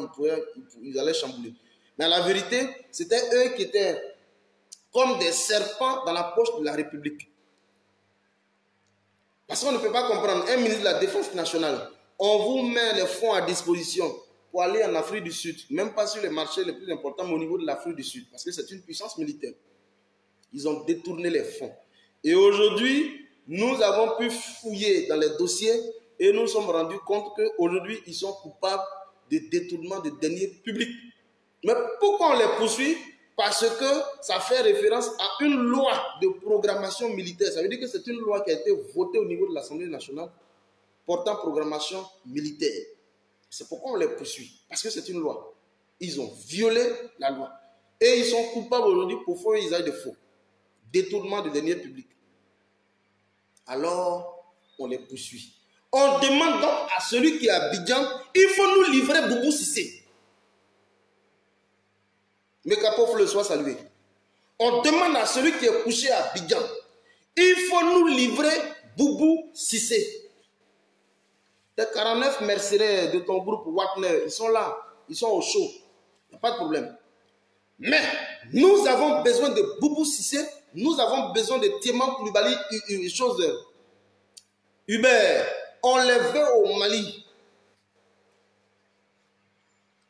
ils allaient chambouler. Mais la vérité, c'était eux qui étaient comme des serpents dans la poche de la République. Parce qu'on ne peut pas comprendre. Un ministre de la Défense nationale, on vous met les fonds à disposition pour aller en Afrique du Sud, même pas sur les marchés les plus importants, mais au niveau de l'Afrique du Sud, parce que c'est une puissance militaire. Ils ont détourné les fonds. Et aujourd'hui, nous avons pu fouiller dans les dossiers et nous nous sommes rendus compte qu'aujourd'hui, ils sont coupables de détournement de deniers publics. Mais pourquoi on les poursuit? Parce que ça fait référence à une loi de programmation militaire. Ça veut dire que c'est une loi qui a été votée au niveau de l'Assemblée nationale portant programmation militaire. C'est pourquoi on les poursuit. Parce que c'est une loi. Ils ont violé la loi. Et ils sont coupables aujourd'hui pour faux et usage de faux. Détournement de deniers publics. Alors, on les poursuit. On demande donc à celui qui est à Abidjan, il faut nous livrer Boubou Cissé. Mais qu'Apof le soit salué. On demande à celui qui est couché à Abidjan, il faut nous livrer Boubou Cissé. Les 49 mercenaires de ton groupe Wagner, ils sont là, ils sont au chaud. Il n'y a pas de problème. Mais nous avons besoin de Boubou Cissé, nous avons besoin de Tieman Koulibaly, Hubert. On les veut au Mali.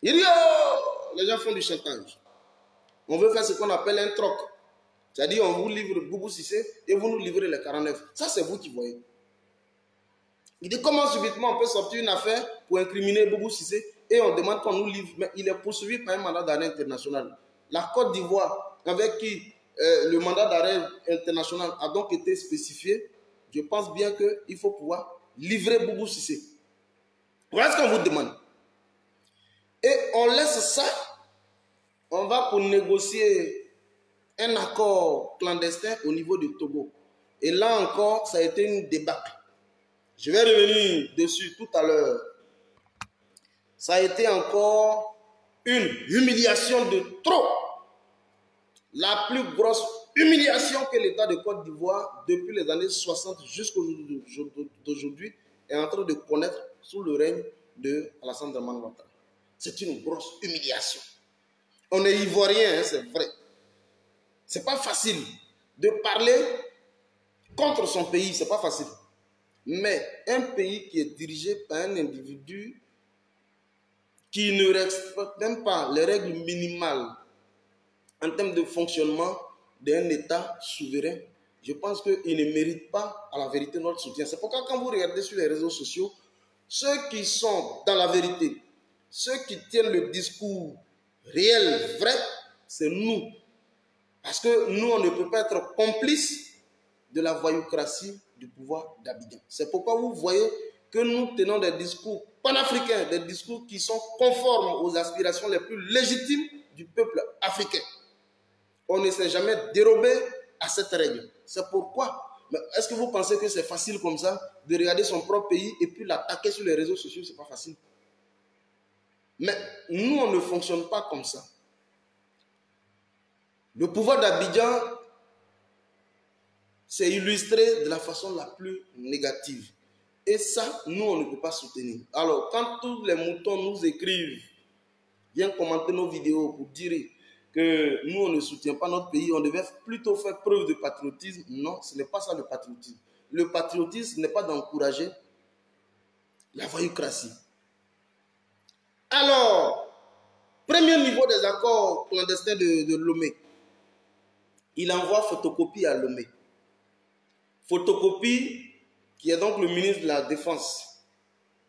Il dit, oh, les gens font du chantage. On veut faire ce qu'on appelle un troc. C'est-à-dire, on vous livre Boubou Cissé et vous nous livrez les 49. Ça, c'est vous qui voyez. Il dit, comment subitement on peut sortir une affaire pour incriminer Boubou Cissé et on demande qu'on nous livre. Mais il est poursuivi par un mandat d'arrêt international. La Côte d'Ivoire, avec qui le mandat d'arrêt international a donc été spécifié, je pense bien qu'il faut pouvoir livrer Boubou Cissé. Voilà ce qu'on vous demande. Et on laisse ça. On va pour négocier un accord clandestin au niveau du Togo. Et là encore, ça a été une débâcle. Je vais revenir dessus tout à l'heure. Ça a été encore une humiliation de trop. La plus grosse humiliation que l'État de Côte d'Ivoire, depuis les années 60 jusqu'à aujourd'hui, est en train de connaître sous le règne de Alassane Dramane Ouattara. C'est une grosse humiliation. On est ivoirien, hein, c'est vrai. C'est pas facile de parler contre son pays, c'est pas facile. Mais un pays qui est dirigé par un individu qui ne respecte même pas les règles minimales en termes de fonctionnement d'un État souverain, je pense qu'il ne mérite pas, à la vérité, notre soutien. C'est pourquoi quand vous regardez sur les réseaux sociaux, ceux qui sont dans la vérité, ceux qui tiennent le discours réel, vrai, c'est nous. Parce que nous, on ne peut pas être complices de la voyoucratie du pouvoir d'Abidjan. C'est pourquoi vous voyez que nous tenons des discours panafricains, des discours qui sont conformes aux aspirations les plus légitimes du peuple africain. On ne s'est jamais dérobé à cette règle. C'est pourquoi. Est-ce que vous pensez que c'est facile comme ça de regarder son propre pays et puis l'attaquer sur les réseaux sociaux? C'est pas facile. Mais nous, on ne fonctionne pas comme ça. Le pouvoir d'Abidjan s'est illustré de la façon la plus négative. Et ça, nous, on ne peut pas soutenir. Alors, quand tous les moutons nous écrivent, viennent commenter nos vidéos pour dire que nous, on ne soutient pas notre pays, on devait plutôt faire preuve de patriotisme. Non, ce n'est pas ça le patriotisme. Le patriotisme n'est pas d'encourager la voyoucratie. Alors, premier niveau des accords clandestins de Lomé. Il envoie photocopie à Lomé. Photocopie, qui est donc le ministre de la Défense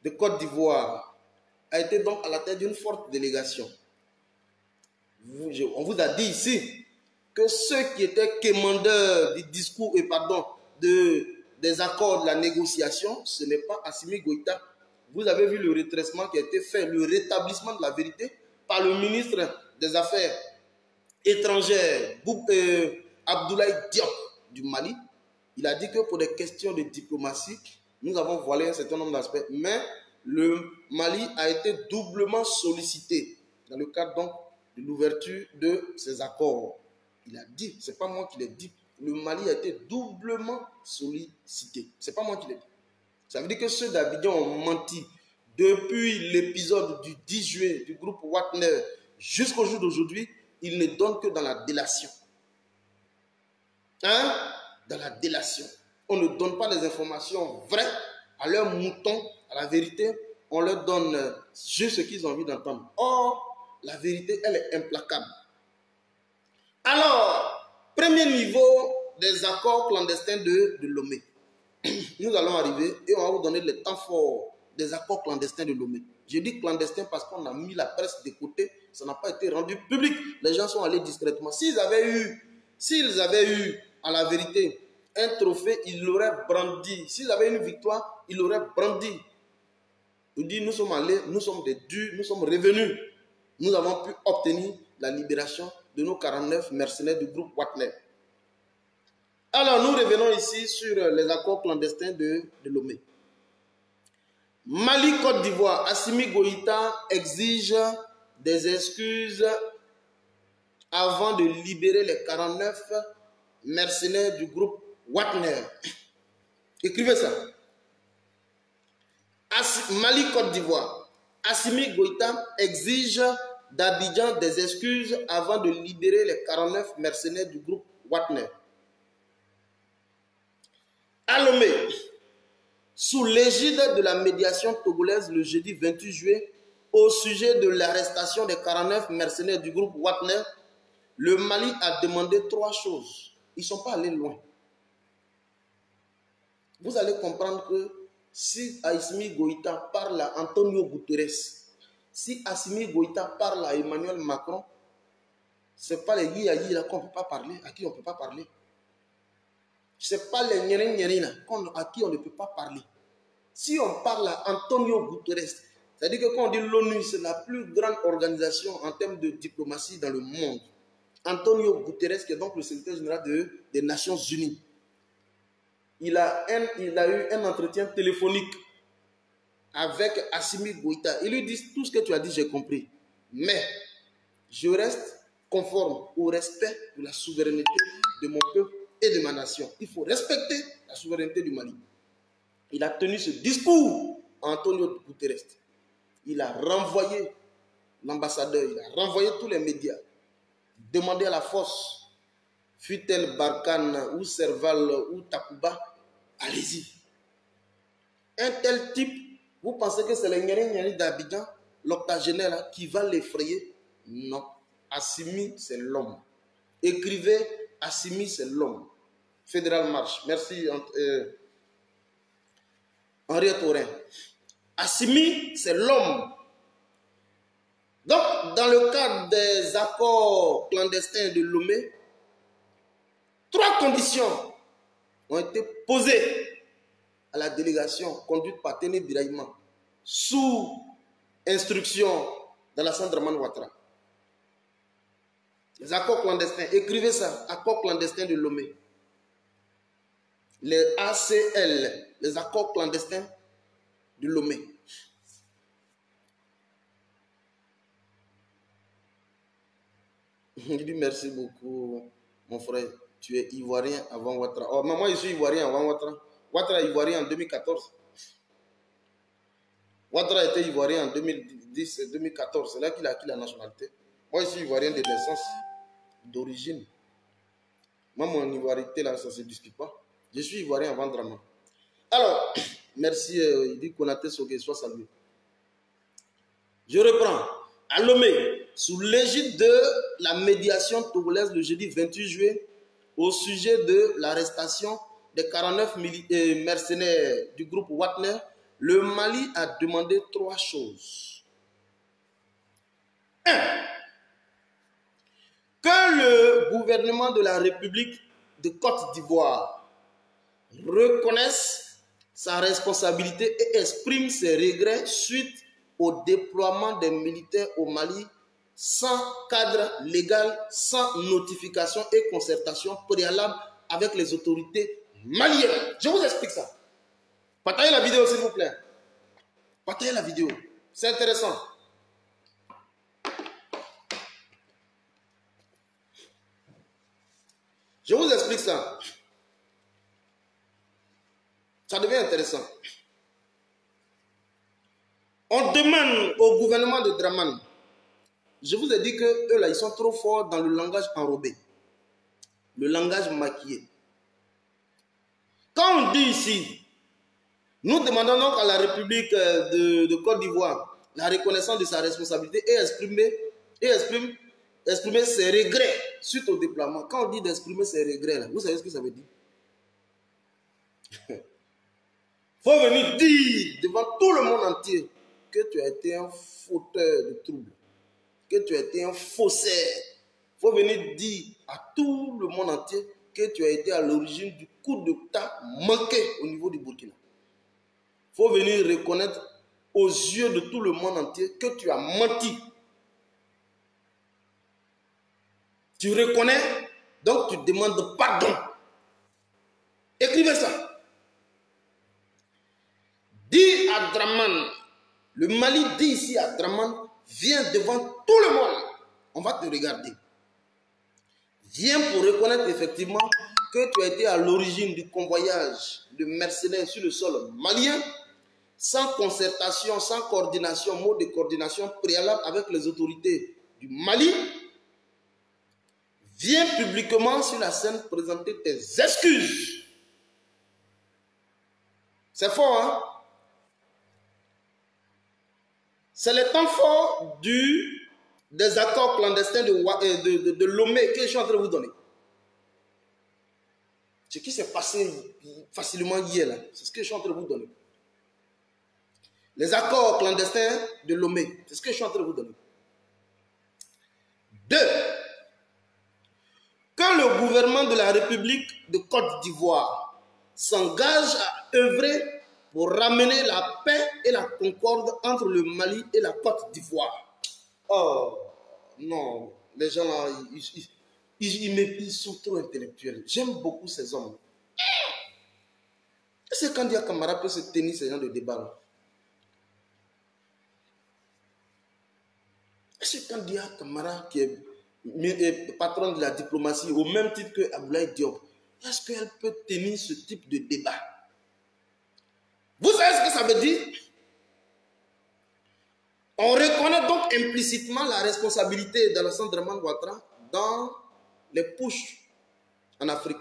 de Côte d'Ivoire, a été donc à la tête d'une forte délégation. On vous a dit ici que ceux qui étaient quémandeurs du discours et des accords de la négociation, ce n'est pas Assimi Goïta. Vous avez vu le redressement qui a été fait, le rétablissement de la vérité par le ministre des Affaires étrangères, Abdoulaye Diop du Mali. Il a dit que pour des questions de diplomatie, nous avons voilé un certain nombre d'aspects, mais le Mali a été doublement sollicité dans le cadre donc de l'ouverture de ces accords. Il a dit, c'est pas moi qui l'ai dit, le Mali a été doublement sollicité. C'est pas moi qui l'ai dit. Ça veut dire que ceux d'Abidjan ont menti depuis l'épisode du 10 juillet du groupe Wagner jusqu'au jour d'aujourd'hui. Ils ne donnent que dans la délation. Hein? Dans la délation. On ne donne pas les informations vraies à leurs moutons, à la vérité. On leur donne juste ce qu'ils ont envie d'entendre. Or, la vérité, elle est implacable. Alors, premier niveau des accords clandestins de Lomé. Nous allons arriver et on va vous donner le temps fort des accords clandestins de Lomé. Je dis clandestin parce qu'on a mis la presse de côté, ça n'a pas été rendu public. Les gens sont allés discrètement. S'ils avaient eu, à la vérité, un trophée, ils l'auraient brandi. S'ils avaient une victoire, ils l'auraient brandi. Ils disent, nous sommes allés, nous sommes des durs, nous sommes revenus. Nous avons pu obtenir la libération de nos 49 mercenaires du groupe Wagner. Alors, nous revenons ici sur les accords clandestins de Lomé. Mali, Côte d'Ivoire, Assimi Goïta exige des excuses avant de libérer les 49 mercenaires du groupe Wagner. Écrivez ça. Mali, Côte d'Ivoire, Assimi Goïta exige d'Abidjan des excuses avant de libérer les 49 mercenaires du groupe Wagner. À Lomé, sous l'égide de la médiation togolaise le jeudi 28 juillet, au sujet de l'arrestation des 49 mercenaires du groupe Wagner, le Mali a demandé 3 choses. Ils ne sont pas allés loin. Vous allez comprendre que si Assimi Goïta parle à Antonio Guterres, si Assimi Goïta parle à Emmanuel Macron, ce n'est pas les Yi-Yi-là qu'on ne peut pas parler, à qui on ne peut pas parler. Ce n'est pas les Nyeri-Nyeri à qui on ne peut pas parler. Si on parle à Antonio Guterres, c'est-à-dire que quand on dit l'ONU, c'est la plus grande organisation en termes de diplomatie dans le monde. Antonio Guterres, qui est donc le secrétaire général des Nations Unies. il a eu un entretien téléphonique avec Assimi Goïta. Il lui dit, tout ce que tu as dit, j'ai compris. Mais je reste conforme au respect de la souveraineté de mon peuple et de ma nation. Il faut respecter la souveraineté du Mali. Il a tenu ce discours à Antonio Guterres. Il a renvoyé l'ambassadeur, il a renvoyé tous les médias, demandé à la force, fut-elle Barkhane ou Serval ou Takuba, allez-y. Un tel type, vous pensez que c'est le Nyeri d'Abidjan, l'octogénaire qui va l'effrayer? Non. Assimi, c'est l'homme. Écrivez, Assimi, c'est l'homme. Fédéral Marche. Merci, Henriette Aurin. Assimi, c'est l'homme. Donc, dans le cadre des accords clandestins de Lomé, 3 conditions ont été posées à la délégation conduite par Téné Biraïma sous instruction d'Alassane Dramane Ouattara. Les accords clandestins, écrivez ça, accords clandestins de Lomé. Les ACL, les accords clandestins de Lomé. Je dis merci beaucoup, mon frère. Tu es ivoirien avant Ouattara. Oh, mais moi, je suis ivoirien avant Ouattara. Ouattara est ivoirien en 2014. Ouattara était ivoirien en 2010-2014. C'est là qu'il a acquis la nationalité. Moi, je suis ivoirien de naissance, d'origine. Moi, mon ivoirité, là, ça ne se discute pas. Je suis ivoirien avant Dramane. Alors, merci, il dit Konaté Soge, soit salué. Je reprends. À Lomé, sous l'égide de la médiation togolaise le jeudi 28 juillet, au sujet de l'arrestation des 49 mercenaires du groupe Wagner, le Mali a demandé 3 choses. 1. Que le gouvernement de la République de Côte d'Ivoire reconnaisse sa responsabilité et exprime ses regrets suite au déploiement des militaires au Mali sans cadre légal, sans notification et concertation préalable avec les autorités maliennes. Je vous explique ça. Partagez la vidéo, s'il vous plaît. Partagez la vidéo. C'est intéressant. Je vous explique ça. Ça devient intéressant. On demande au gouvernement de Dramane. Je vous ai dit que eux là, ils sont trop forts dans le langage enrobé. Le langage maquillé. Quand on dit ici, nous demandons donc à la République de Côte d'Ivoire la reconnaissance de sa responsabilité et exprimer ses regrets suite au déploiement. Quand on dit d'exprimer ses regrets, là, vous savez ce que ça veut dire? Il faut venir dire devant tout le monde entier que tu as été un fauteur de troubles, que tu as été un faussaire. Il faut venir dire à tout le monde entier que tu as été à l'origine du coup d'État manqué au niveau du Burkina. Il faut venir reconnaître aux yeux de tout le monde entier que tu as menti. Tu reconnais, donc tu demandes pardon. Écrivez ça. Dis à Dramane, le Mali dit ici à Dramane, viens devant tout le monde. On va te regarder. Viens pour reconnaître effectivement que tu as été à l'origine du convoyage de mercenaires sur le sol malien, sans concertation, sans coordination, mode de coordination préalable avec les autorités du Mali. Viens publiquement sur la scène présenter tes excuses. C'est fort, hein? C'est le temps fort des accords clandestins de Lomé que je suis en train de vous donner. Ce qui s'est passé facilement hier, là, c'est ce que je suis en train de vous donner. Les accords clandestins de Lomé, c'est ce que je suis en train de vous donner. 2. Que le gouvernement de la République de Côte d'Ivoire s'engage à œuvrer pour ramener la paix et la concorde entre le Mali et la Côte d'Ivoire. Oh, non, les gens là, ils sont trop intellectuels. J'aime beaucoup ces hommes. Est-ce que Kandia Camara peut se tenir ce genre de débat-là? Est-ce que Kandia Camara, qui est patron de la diplomatie, au même titre que Abdoulaye Diop, est-ce qu'elle peut tenir ce type de débat? Vous savez ce que ça veut dire? On reconnaît donc implicitement la responsabilité d'Alassane Dramane Ouattara dans les pushs en Afrique.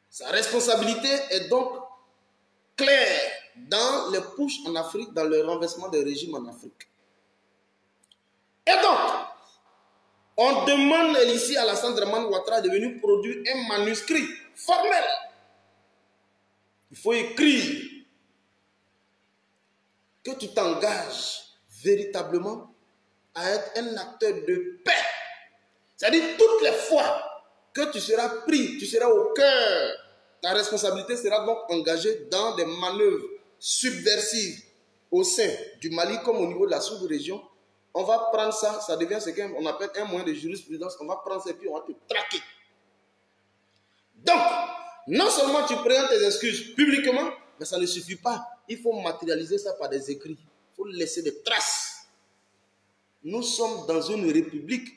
Sa responsabilité est donc claire dans les pushs en Afrique, dans le renversement des régimes en Afrique. Et donc, on demande ici à Alassane Dramane Ouattara de venir produire un manuscrit formel. Il faut écrire que tu t'engages véritablement à être un acteur de paix. C'est-à-dire toutes les fois que tu seras pris, tu seras au cœur, ta responsabilité sera donc engagée dans des manœuvres subversives au sein du Mali comme au niveau de la sous-région. On va prendre ça, ça devient ce qu'on appelle un moyen de jurisprudence, on va prendre ça et puis on va te traquer. Donc, non seulement tu présentes tes excuses publiquement, mais ça ne suffit pas. Il faut matérialiser ça par des écrits. Il faut laisser des traces. Nous sommes dans une république.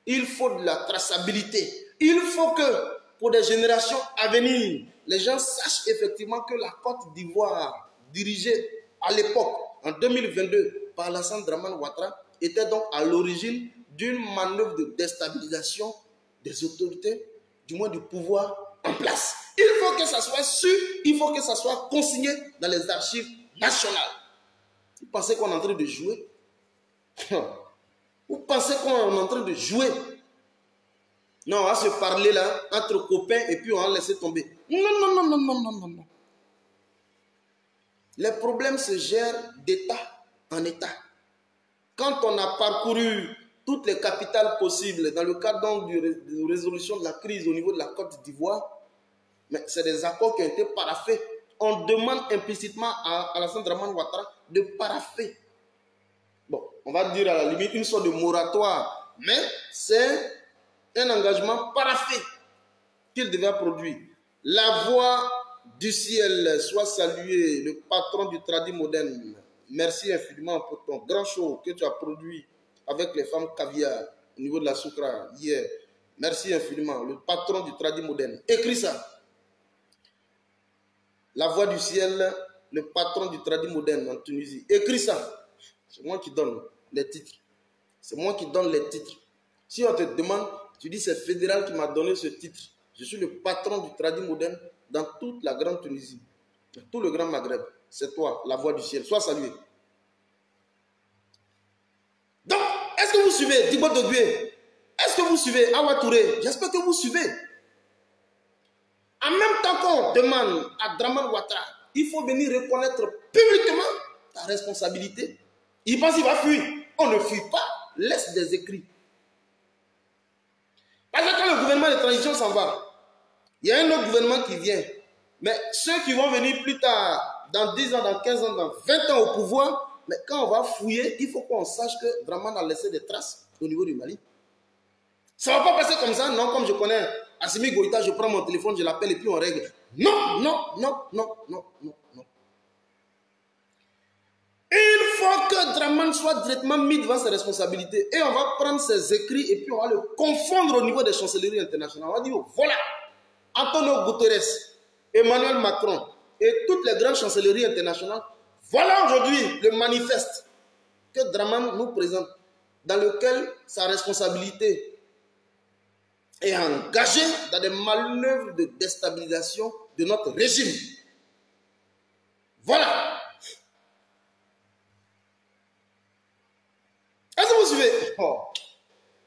Il faut de la traçabilité. Il faut que, pour des générations à venir, les gens sachent effectivement que la Côte d'Ivoire, dirigée à l'époque, en 2022, par Alassane Dramane Ouattara, était donc à l'origine d'une manœuvre de déstabilisation des autorités, du moins du pouvoir en place. Il faut que ça soit su, il faut que ça soit consigné dans les archives nationales. Vous pensez qu'on est en train de jouer? Vous pensez qu'on est en train de jouer? Non, on va se parler là, entre copains, et puis on va laisser tomber. Non, non, non, non, non, non, non, non. Les problèmes se gèrent d'État en État. Quand on a parcouru toutes les capitales possibles dans le cadre donc de résolution de la crise au niveau de la Côte d'Ivoire, mais c'est des accords qui ont été paraphés. On demande implicitement à Alassane Dramane Ouattara de parapher. Bon, on va dire à la limite une sorte de moratoire, mais c'est un engagement paraphé qu'il devait produire. La voix du ciel soit saluée, le patron du Tradi moderne. Merci infiniment pour ton grand show que tu as produit avec les femmes caviar au niveau de la Soukra hier. Merci infiniment, le patron du Tradi moderne. Écris ça. La voix du ciel, le patron du Tradi moderne en Tunisie. Écris ça. C'est moi qui donne les titres. C'est moi qui donne les titres. Si on te demande, tu dis c'est Fédéral qui m'a donné ce titre. Je suis le patron du Tradi moderne dans toute la grande Tunisie, dans tout le grand Maghreb. C'est toi, la voix du ciel. Sois salué. Donc, est-ce que vous suivez Dibo Dogbe? Est-ce que vous suivez Awa Touré? J'espère que vous suivez. En même temps qu'on demande à Dramane Ouattara, il faut venir reconnaître publiquement ta responsabilité. Il pense qu'il va fuir. On ne fuit pas. Laisse des écrits. Parce que quand le gouvernement de transition s'en va, il y a un autre gouvernement qui vient. Mais ceux qui vont venir plus tard, dans 10 ans, dans 15 ans, dans 20 ans au pouvoir, mais quand on va fouiller, il faut qu'on sache que Dramane a laissé des traces au niveau du Mali. Ça ne va pas passer comme ça, non, comme je connais Assimi Goïta, je prends mon téléphone, je l'appelle et puis on règle. Non, non, non, non, non, non, non. Il faut que Dramane soit directement mis devant ses responsabilités et on va prendre ses écrits et puis on va le confondre au niveau des chancelleries internationales. On va dire, voilà, Antonio Guterres, Emmanuel Macron et toutes les grandes chancelleries internationales, voilà aujourd'hui le manifeste que Dramane nous présente, dans lequel sa responsabilité est engagé dans des manœuvres de déstabilisation de notre régime. Voilà. Est-ce que vous suivez?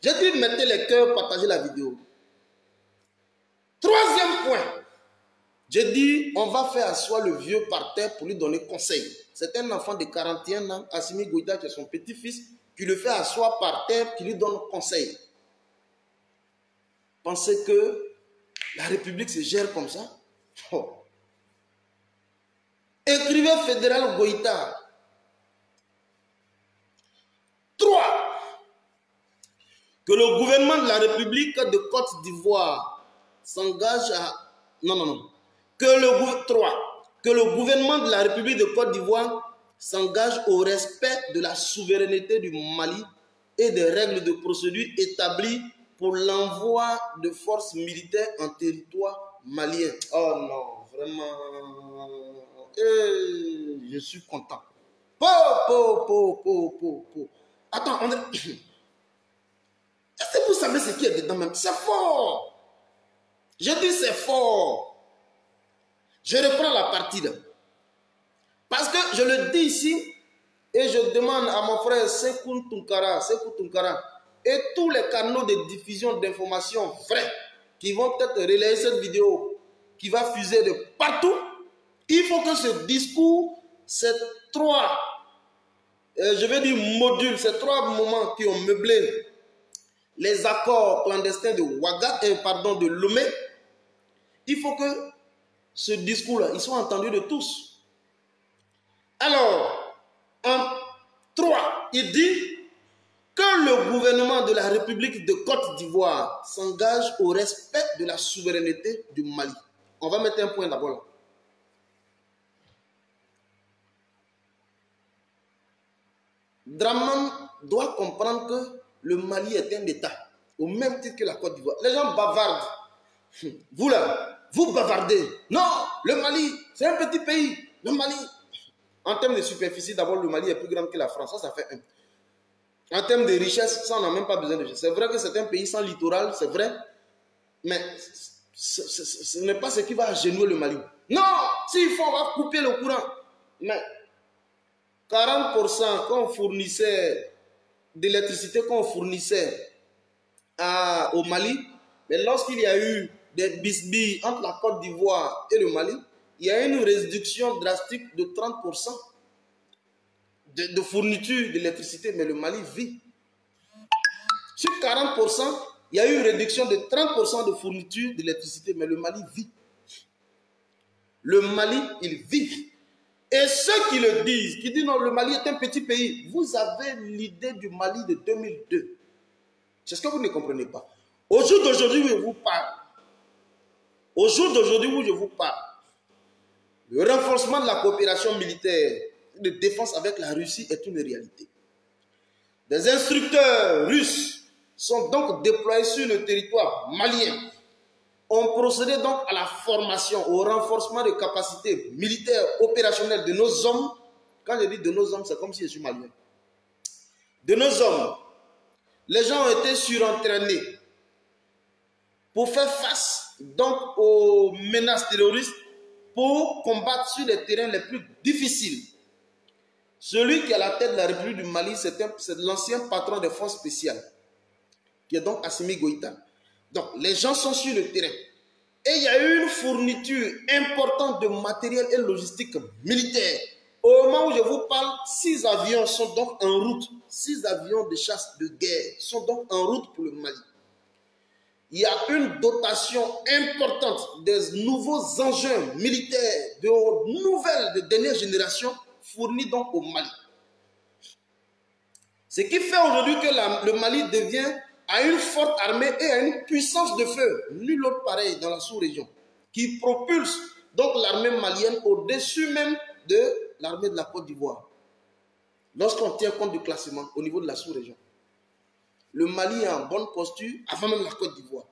J'ai dit mettez les cœurs, partagez la vidéo. Troisième point. J'ai dit on va faire asseoir le vieux par terre pour lui donner conseil. C'est un enfant de 41 ans, Assimi Goïta, qui est son petit-fils, qui le fait asseoir par terre, qui lui donne conseil. Pensez que la République se gère comme ça? Écrivez Fédéral Goïta. 3. Que le gouvernement de la République de Côte d'Ivoire s'engage à Que le gouvernement de la République de Côte d'Ivoire s'engage au respect de la souveraineté du Mali et des règles de procédure établies pour l'envoi de forces militaires en territoire malien. Oh non, vraiment, je suis content. Attends, André, est-ce que vous savez ce qui est dedans même? C'est fort. Je dis c'est fort. Je reprends la partie là. Parce que je le dis ici et je demande à mon frère Sekou Tunkara et tous les canaux de diffusion d'informations vraies qui vont peut-être relayer cette vidéo qui va fuser de partout. Il faut que ce discours, ces trois, je vais dire modules, ces trois moments qui ont meublé les accords clandestins de de Lomé, il faut que ce discours-là, il soit entendu de tous. Alors, en 3, il dit que le gouvernement de la République de Côte d'Ivoire s'engage au respect de la souveraineté du Mali. On va mettre un point d'abord là. Draman doit comprendre que le Mali est un État, au même titre que la Côte d'Ivoire. Les gens bavardent. Vous là, vous bavardez. Non, le Mali, c'est un petit pays. Le Mali, en termes de superficie, d'abord, le Mali est plus grand que la France. Ça fait un. En termes de richesse, ça, on n'a même pas besoin de richesse. C'est vrai que c'est un pays sans littoral, c'est vrai. Mais ce n'est pas ce qui va agenouiller le Mali. Non, s'il faut, on va couper le courant. Mais 40% qu'on fournissait d'électricité qu'on fournissait au Mali, mais lorsqu'il y a eu des bisbilles entre la Côte d'Ivoire et le Mali, il y a une réduction drastique de 30% de fourniture d'électricité, mais le Mali vit. Sur 40%, il y a eu une réduction de 30% de fourniture d'électricité, mais le Mali vit. Le Mali, il vit. Et ceux qui le disent, qui disent non, le Mali est un petit pays, vous avez l'idée du Mali de 2002. C'est ce que vous ne comprenez pas. Au jour d'aujourd'hui où je vous parle, le renforcement de la coopération militaire de défense avec la Russie est une réalité. Des instructeurs russes sont donc déployés sur le territoire malien. On procédait donc à la formation, au renforcement des capacités militaires opérationnelles de nos hommes. Quand je dis de nos hommes, c'est comme si je suis malien. De nos hommes. Les gens ont été surentraînés pour faire face donc aux menaces terroristes, pour combattre sur les terrains les plus difficiles. Celui qui est à la tête de la République du Mali, c'est l'ancien patron des forces spéciales, qui est donc Assimi Goïta. Donc, les gens sont sur le terrain. Et il y a eu une fourniture importante de matériel et logistique militaire. Au moment où je vous parle, 6 avions sont donc en route. 6 avions de chasse de guerre sont donc en route pour le Mali. Il y a une dotation importante des nouveaux engins militaires, de dernière génération, fournis donc au Mali. Ce qui fait aujourd'hui que le Mali devient à une forte armée et à une puissance de feu, nul autre pareil dans la sous-région, qui propulse donc l'armée malienne au-dessus même de l'armée de la Côte d'Ivoire. Lorsqu'on tient compte du classement au niveau de la sous-région, le Mali est en bonne posture avant même la Côte d'Ivoire.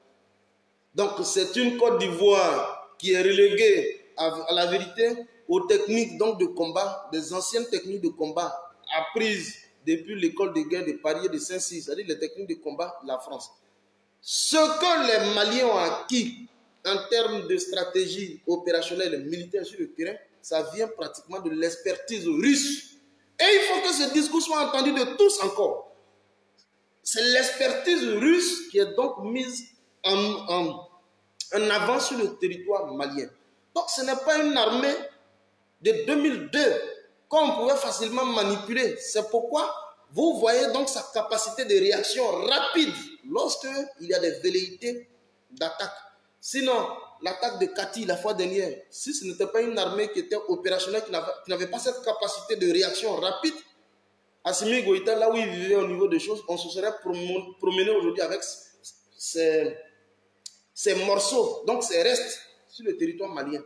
Donc c'est une Côte d'Ivoire qui est reléguée à la vérité aux techniques donc de combat, des anciennes techniques de combat apprises depuis l'école de guerre de Paris et de Saint-Cyr, c'est-à-dire les techniques de combat de la France. Ce que les Maliens ont acquis en termes de stratégie opérationnelle et militaire sur le terrain, ça vient pratiquement de l'expertise russe. Et il faut que ce discours soit entendu de tous encore. C'est l'expertise russe qui est donc mise en avant sur le territoire malien. Donc ce n'est pas une armée de 2002 qu'on pouvait facilement manipuler. C'est pourquoi vous voyez donc sa capacité de réaction rapide lorsqu'il y a des velléités d'attaque. Sinon, l'attaque de Kati la fois dernière, si ce n'était pas une armée qui était opérationnelle, qui n'avait pas cette capacité de réaction rapide, Assimi Goïta, là où il vivait au niveau des choses, on se serait promené aujourd'hui avec ces morceaux, donc ces restes sur le territoire malien.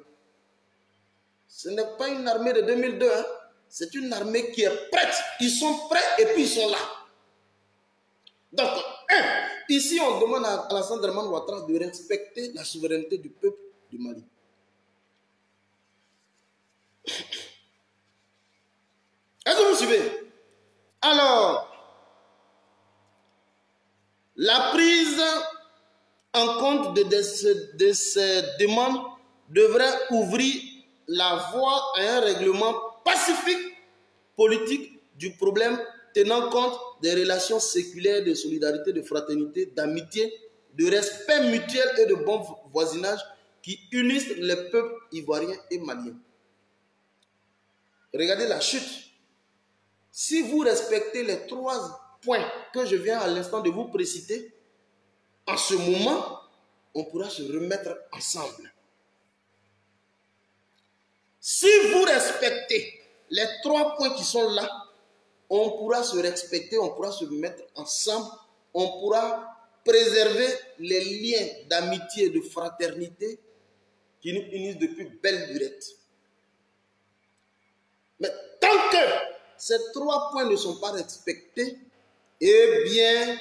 Ce n'est pas une armée de 2002, hein. C'est une armée qui est prête. Ils sont prêts et puis ils sont là. Donc, ici on demande à Alassane Dramane Ouattara de respecter la souveraineté du peuple du Mali. Est-ce que vous suivez? Alors, la prise en compte de ces demandes devrait ouvrir la voie à un règlement pacifique, politique du problème, tenant compte des relations séculaires de solidarité, de fraternité, d'amitié, de respect mutuel et de bon voisinage qui unissent les peuples ivoiriens et maliens. Regardez la chute. Si vous respectez les 3 points que je viens à l'instant de vous préciter, en ce moment, on pourra se remettre ensemble. Si vous respectez les 3 points qui sont là, on pourra se respecter, on pourra se mettre ensemble, on pourra préserver les liens d'amitié et de fraternité qui nous unissent depuis belle lurette. Mais tant que ces 3 points ne sont pas respectés, eh bien,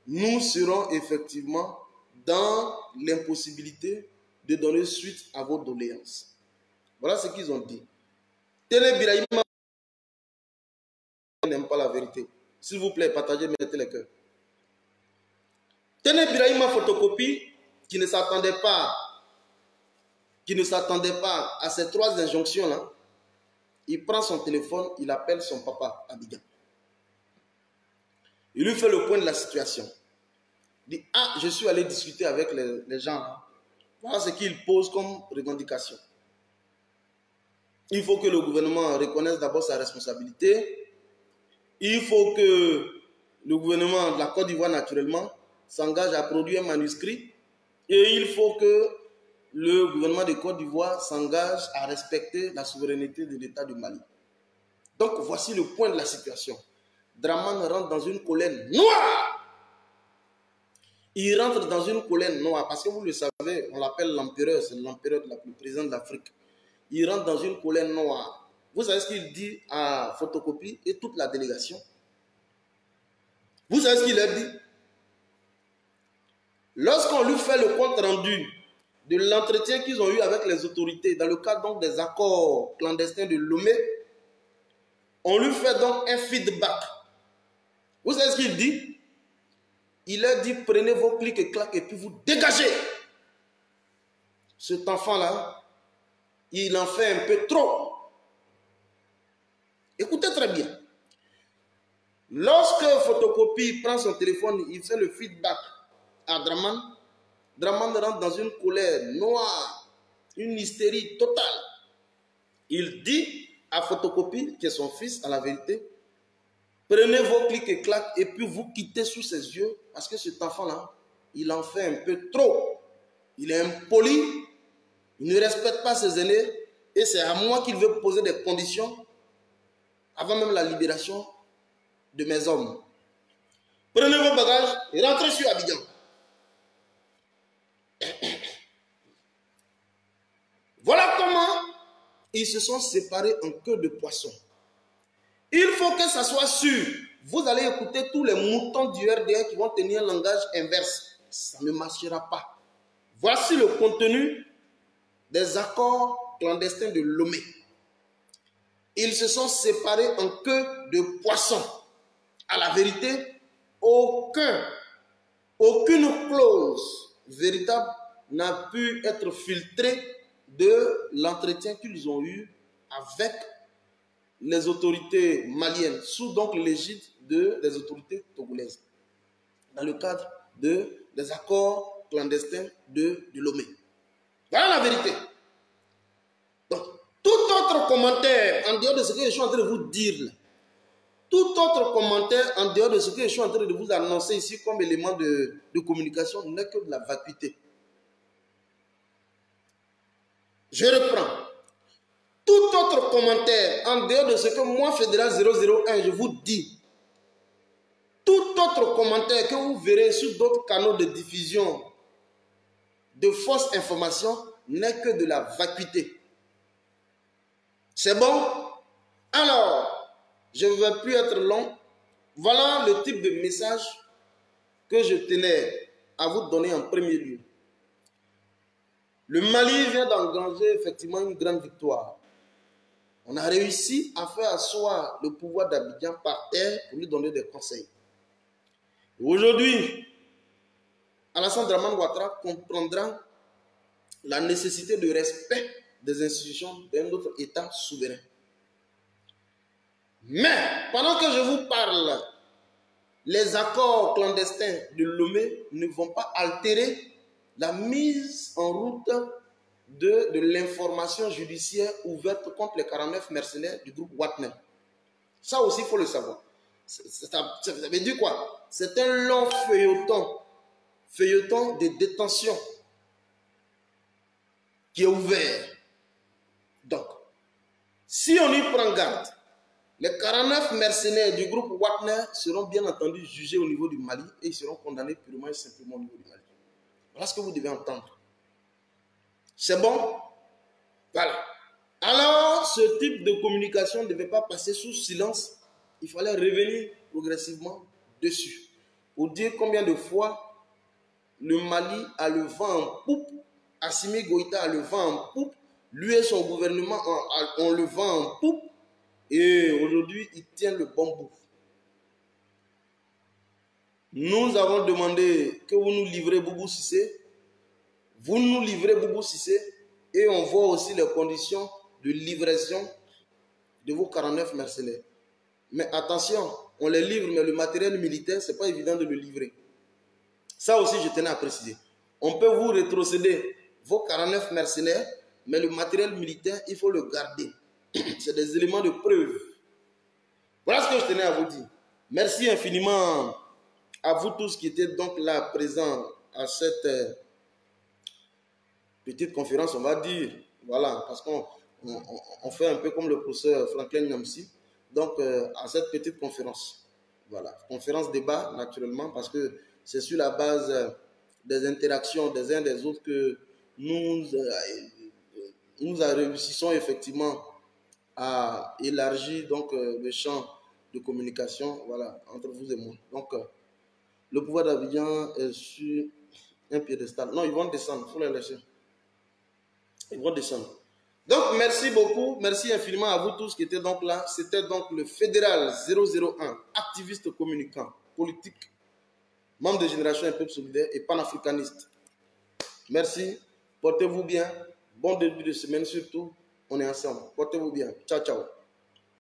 nous serons effectivement dans l'impossibilité de donner suite à vos doléances. Voilà ce qu'ils ont dit. Télé Birahima n'aime pas la vérité. S'il vous plaît, partagez, mettez les cœurs. Télé Birahima Photocopie, qui ne s'attendait pas à ces 3 injonctions-là, il prend son téléphone, il appelle son papa Abidjan. Il lui fait le point de la situation. Il dit, ah, je suis allé discuter avec les gens là. Voilà ce qu'il pose comme revendication. Il faut que le gouvernement reconnaisse d'abord sa responsabilité. Il faut que le gouvernement de la Côte d'Ivoire, naturellement, s'engage à produire un manuscrit. Et il faut que le gouvernement de Côte d'Ivoire s'engage à respecter la souveraineté de l'État du Mali. Donc, voici le point de la situation. Dramane rentre dans une colère noire. Il rentre dans une colère noire parce que vous le savez, on l'appelle l'empereur, c'est l'empereur le président de l'Afrique. Il rentre dans une colère noire. Vous savez ce qu'il dit à Photocopie et toute la délégation? Vous savez ce qu'il a dit? Lorsqu'on lui fait le compte rendu de l'entretien qu'ils ont eu avec les autorités dans le cadre donc des accords clandestins de Lomé, on lui fait donc un feedback. Vous savez ce qu'il dit? Il a dit, prenez vos clics et claques et puis vous dégagez. Cet enfant-là, il en fait un peu trop. Écoutez très bien. Lorsque Photocopie prend son téléphone, il fait le feedback à Dramane. Dramane rentre dans une colère noire, une hystérie totale. Il dit à Photocopie, qui est son fils, à la vérité, prenez vos clics et claques et puis vous quittez sous ses yeux parce que cet enfant-là, il en fait un peu trop. Il est impoli, il ne respecte pas ses aînés et c'est à moi qu'il veut poser des conditions avant même la libération de mes hommes. Prenez vos bagages et rentrez sur Abidjan. Voilà comment ils se sont séparés en queue de poisson. Il faut que ça soit sûr. Vous allez écouter tous les moutons du RDR qui vont tenir un langage inverse. Ça ne marchera pas. Voici le contenu des accords clandestins de Lomé. Ils se sont séparés en queue de poisson. À la vérité, aucune clause véritable n'a pu être filtrée de l'entretien qu'ils ont eu avec les autorités maliennes, sous donc l'égide des autorités togolaises, dans le cadre des accords clandestins de Lomé. Voilà la vérité. Donc, tout autre commentaire en dehors de ce que je suis en train de vous dire, là, tout autre commentaire en dehors de ce que je suis en train de vous annoncer ici comme élément de communication n'est que de la vacuité. Je reprends. Tout autre commentaire en dehors de ce que moi, Fédéral 001, je vous dis, tout autre commentaire que vous verrez sur d'autres canaux de diffusion de fausses informations n'est que de la vacuité. C'est bon? Alors, je ne vais plus être long. Voilà le type de message que je tenais à vous donner en premier lieu. Le Mali vient d'engranger effectivement une grande victoire. On a réussi à faire asseoir le pouvoir d'Abidjan par terre pour lui donner des conseils. Aujourd'hui, Alassane Dramane Ouattara comprendra la nécessité de respect des institutions d'un autre État souverain. Mais, pendant que je vous parle, les accords clandestins de Lomé ne vont pas altérer la mise en route de l'information judiciaire ouverte contre les 49 mercenaires du groupe Wagner. Ça aussi, il faut le savoir. Ça veut dire quoi? C'est un long feuilleton de détention qui est ouvert. Donc, si on y prend garde, les 49 mercenaires du groupe Wagner seront bien entendu jugés au niveau du Mali et ils seront condamnés purement et simplement au niveau du Mali. Voilà ce que vous devez entendre. C'est bon? Voilà. Alors, ce type de communication ne devait pas passer sous silence. Il fallait revenir progressivement dessus. Pour dire combien de fois le Mali a le vent en poupe, Assimi Goïta a le vent en poupe, lui et son gouvernement ont le vent en poupe, et aujourd'hui, il tient le bon bout. Nous avons demandé que vous nous livrez Boubou Cissé. Vous nous livrez Boubou Cissé et on voit aussi les conditions de livraison de vos 49 mercenaires. Mais attention, on les livre, mais le matériel militaire, ce n'est pas évident de le livrer. Ça aussi, je tenais à préciser. On peut vous rétrocéder vos 49 mercenaires, mais le matériel militaire, il faut le garder. C'est des éléments de preuve. Voilà ce que je tenais à vous dire. Merci infiniment à vous tous qui étaient donc là présents à cette petite conférence, on va dire. Voilà, parce qu'on fait un peu comme le professeur Franklin Nyamsi. Donc, à cette petite conférence. Voilà, conférence débat, naturellement, parce que c'est sur la base des interactions des uns des autres que nous réussissons effectivement à élargir donc, le champ de communication, voilà, entre vous et moi. Donc, le pouvoir d'Abidjan est sur un piédestal. Non, ils vont descendre, il faut les laisser. Ils vont descendre. Donc, merci beaucoup, merci infiniment à vous tous qui étaient donc là. C'était donc le Fédéral 001, activiste communicant, politique, membre de Génération Un Peuple Solidaire et panafricaniste. Merci, portez-vous bien. Bon début de semaine surtout. On est ensemble. Portez-vous bien. Ciao, ciao.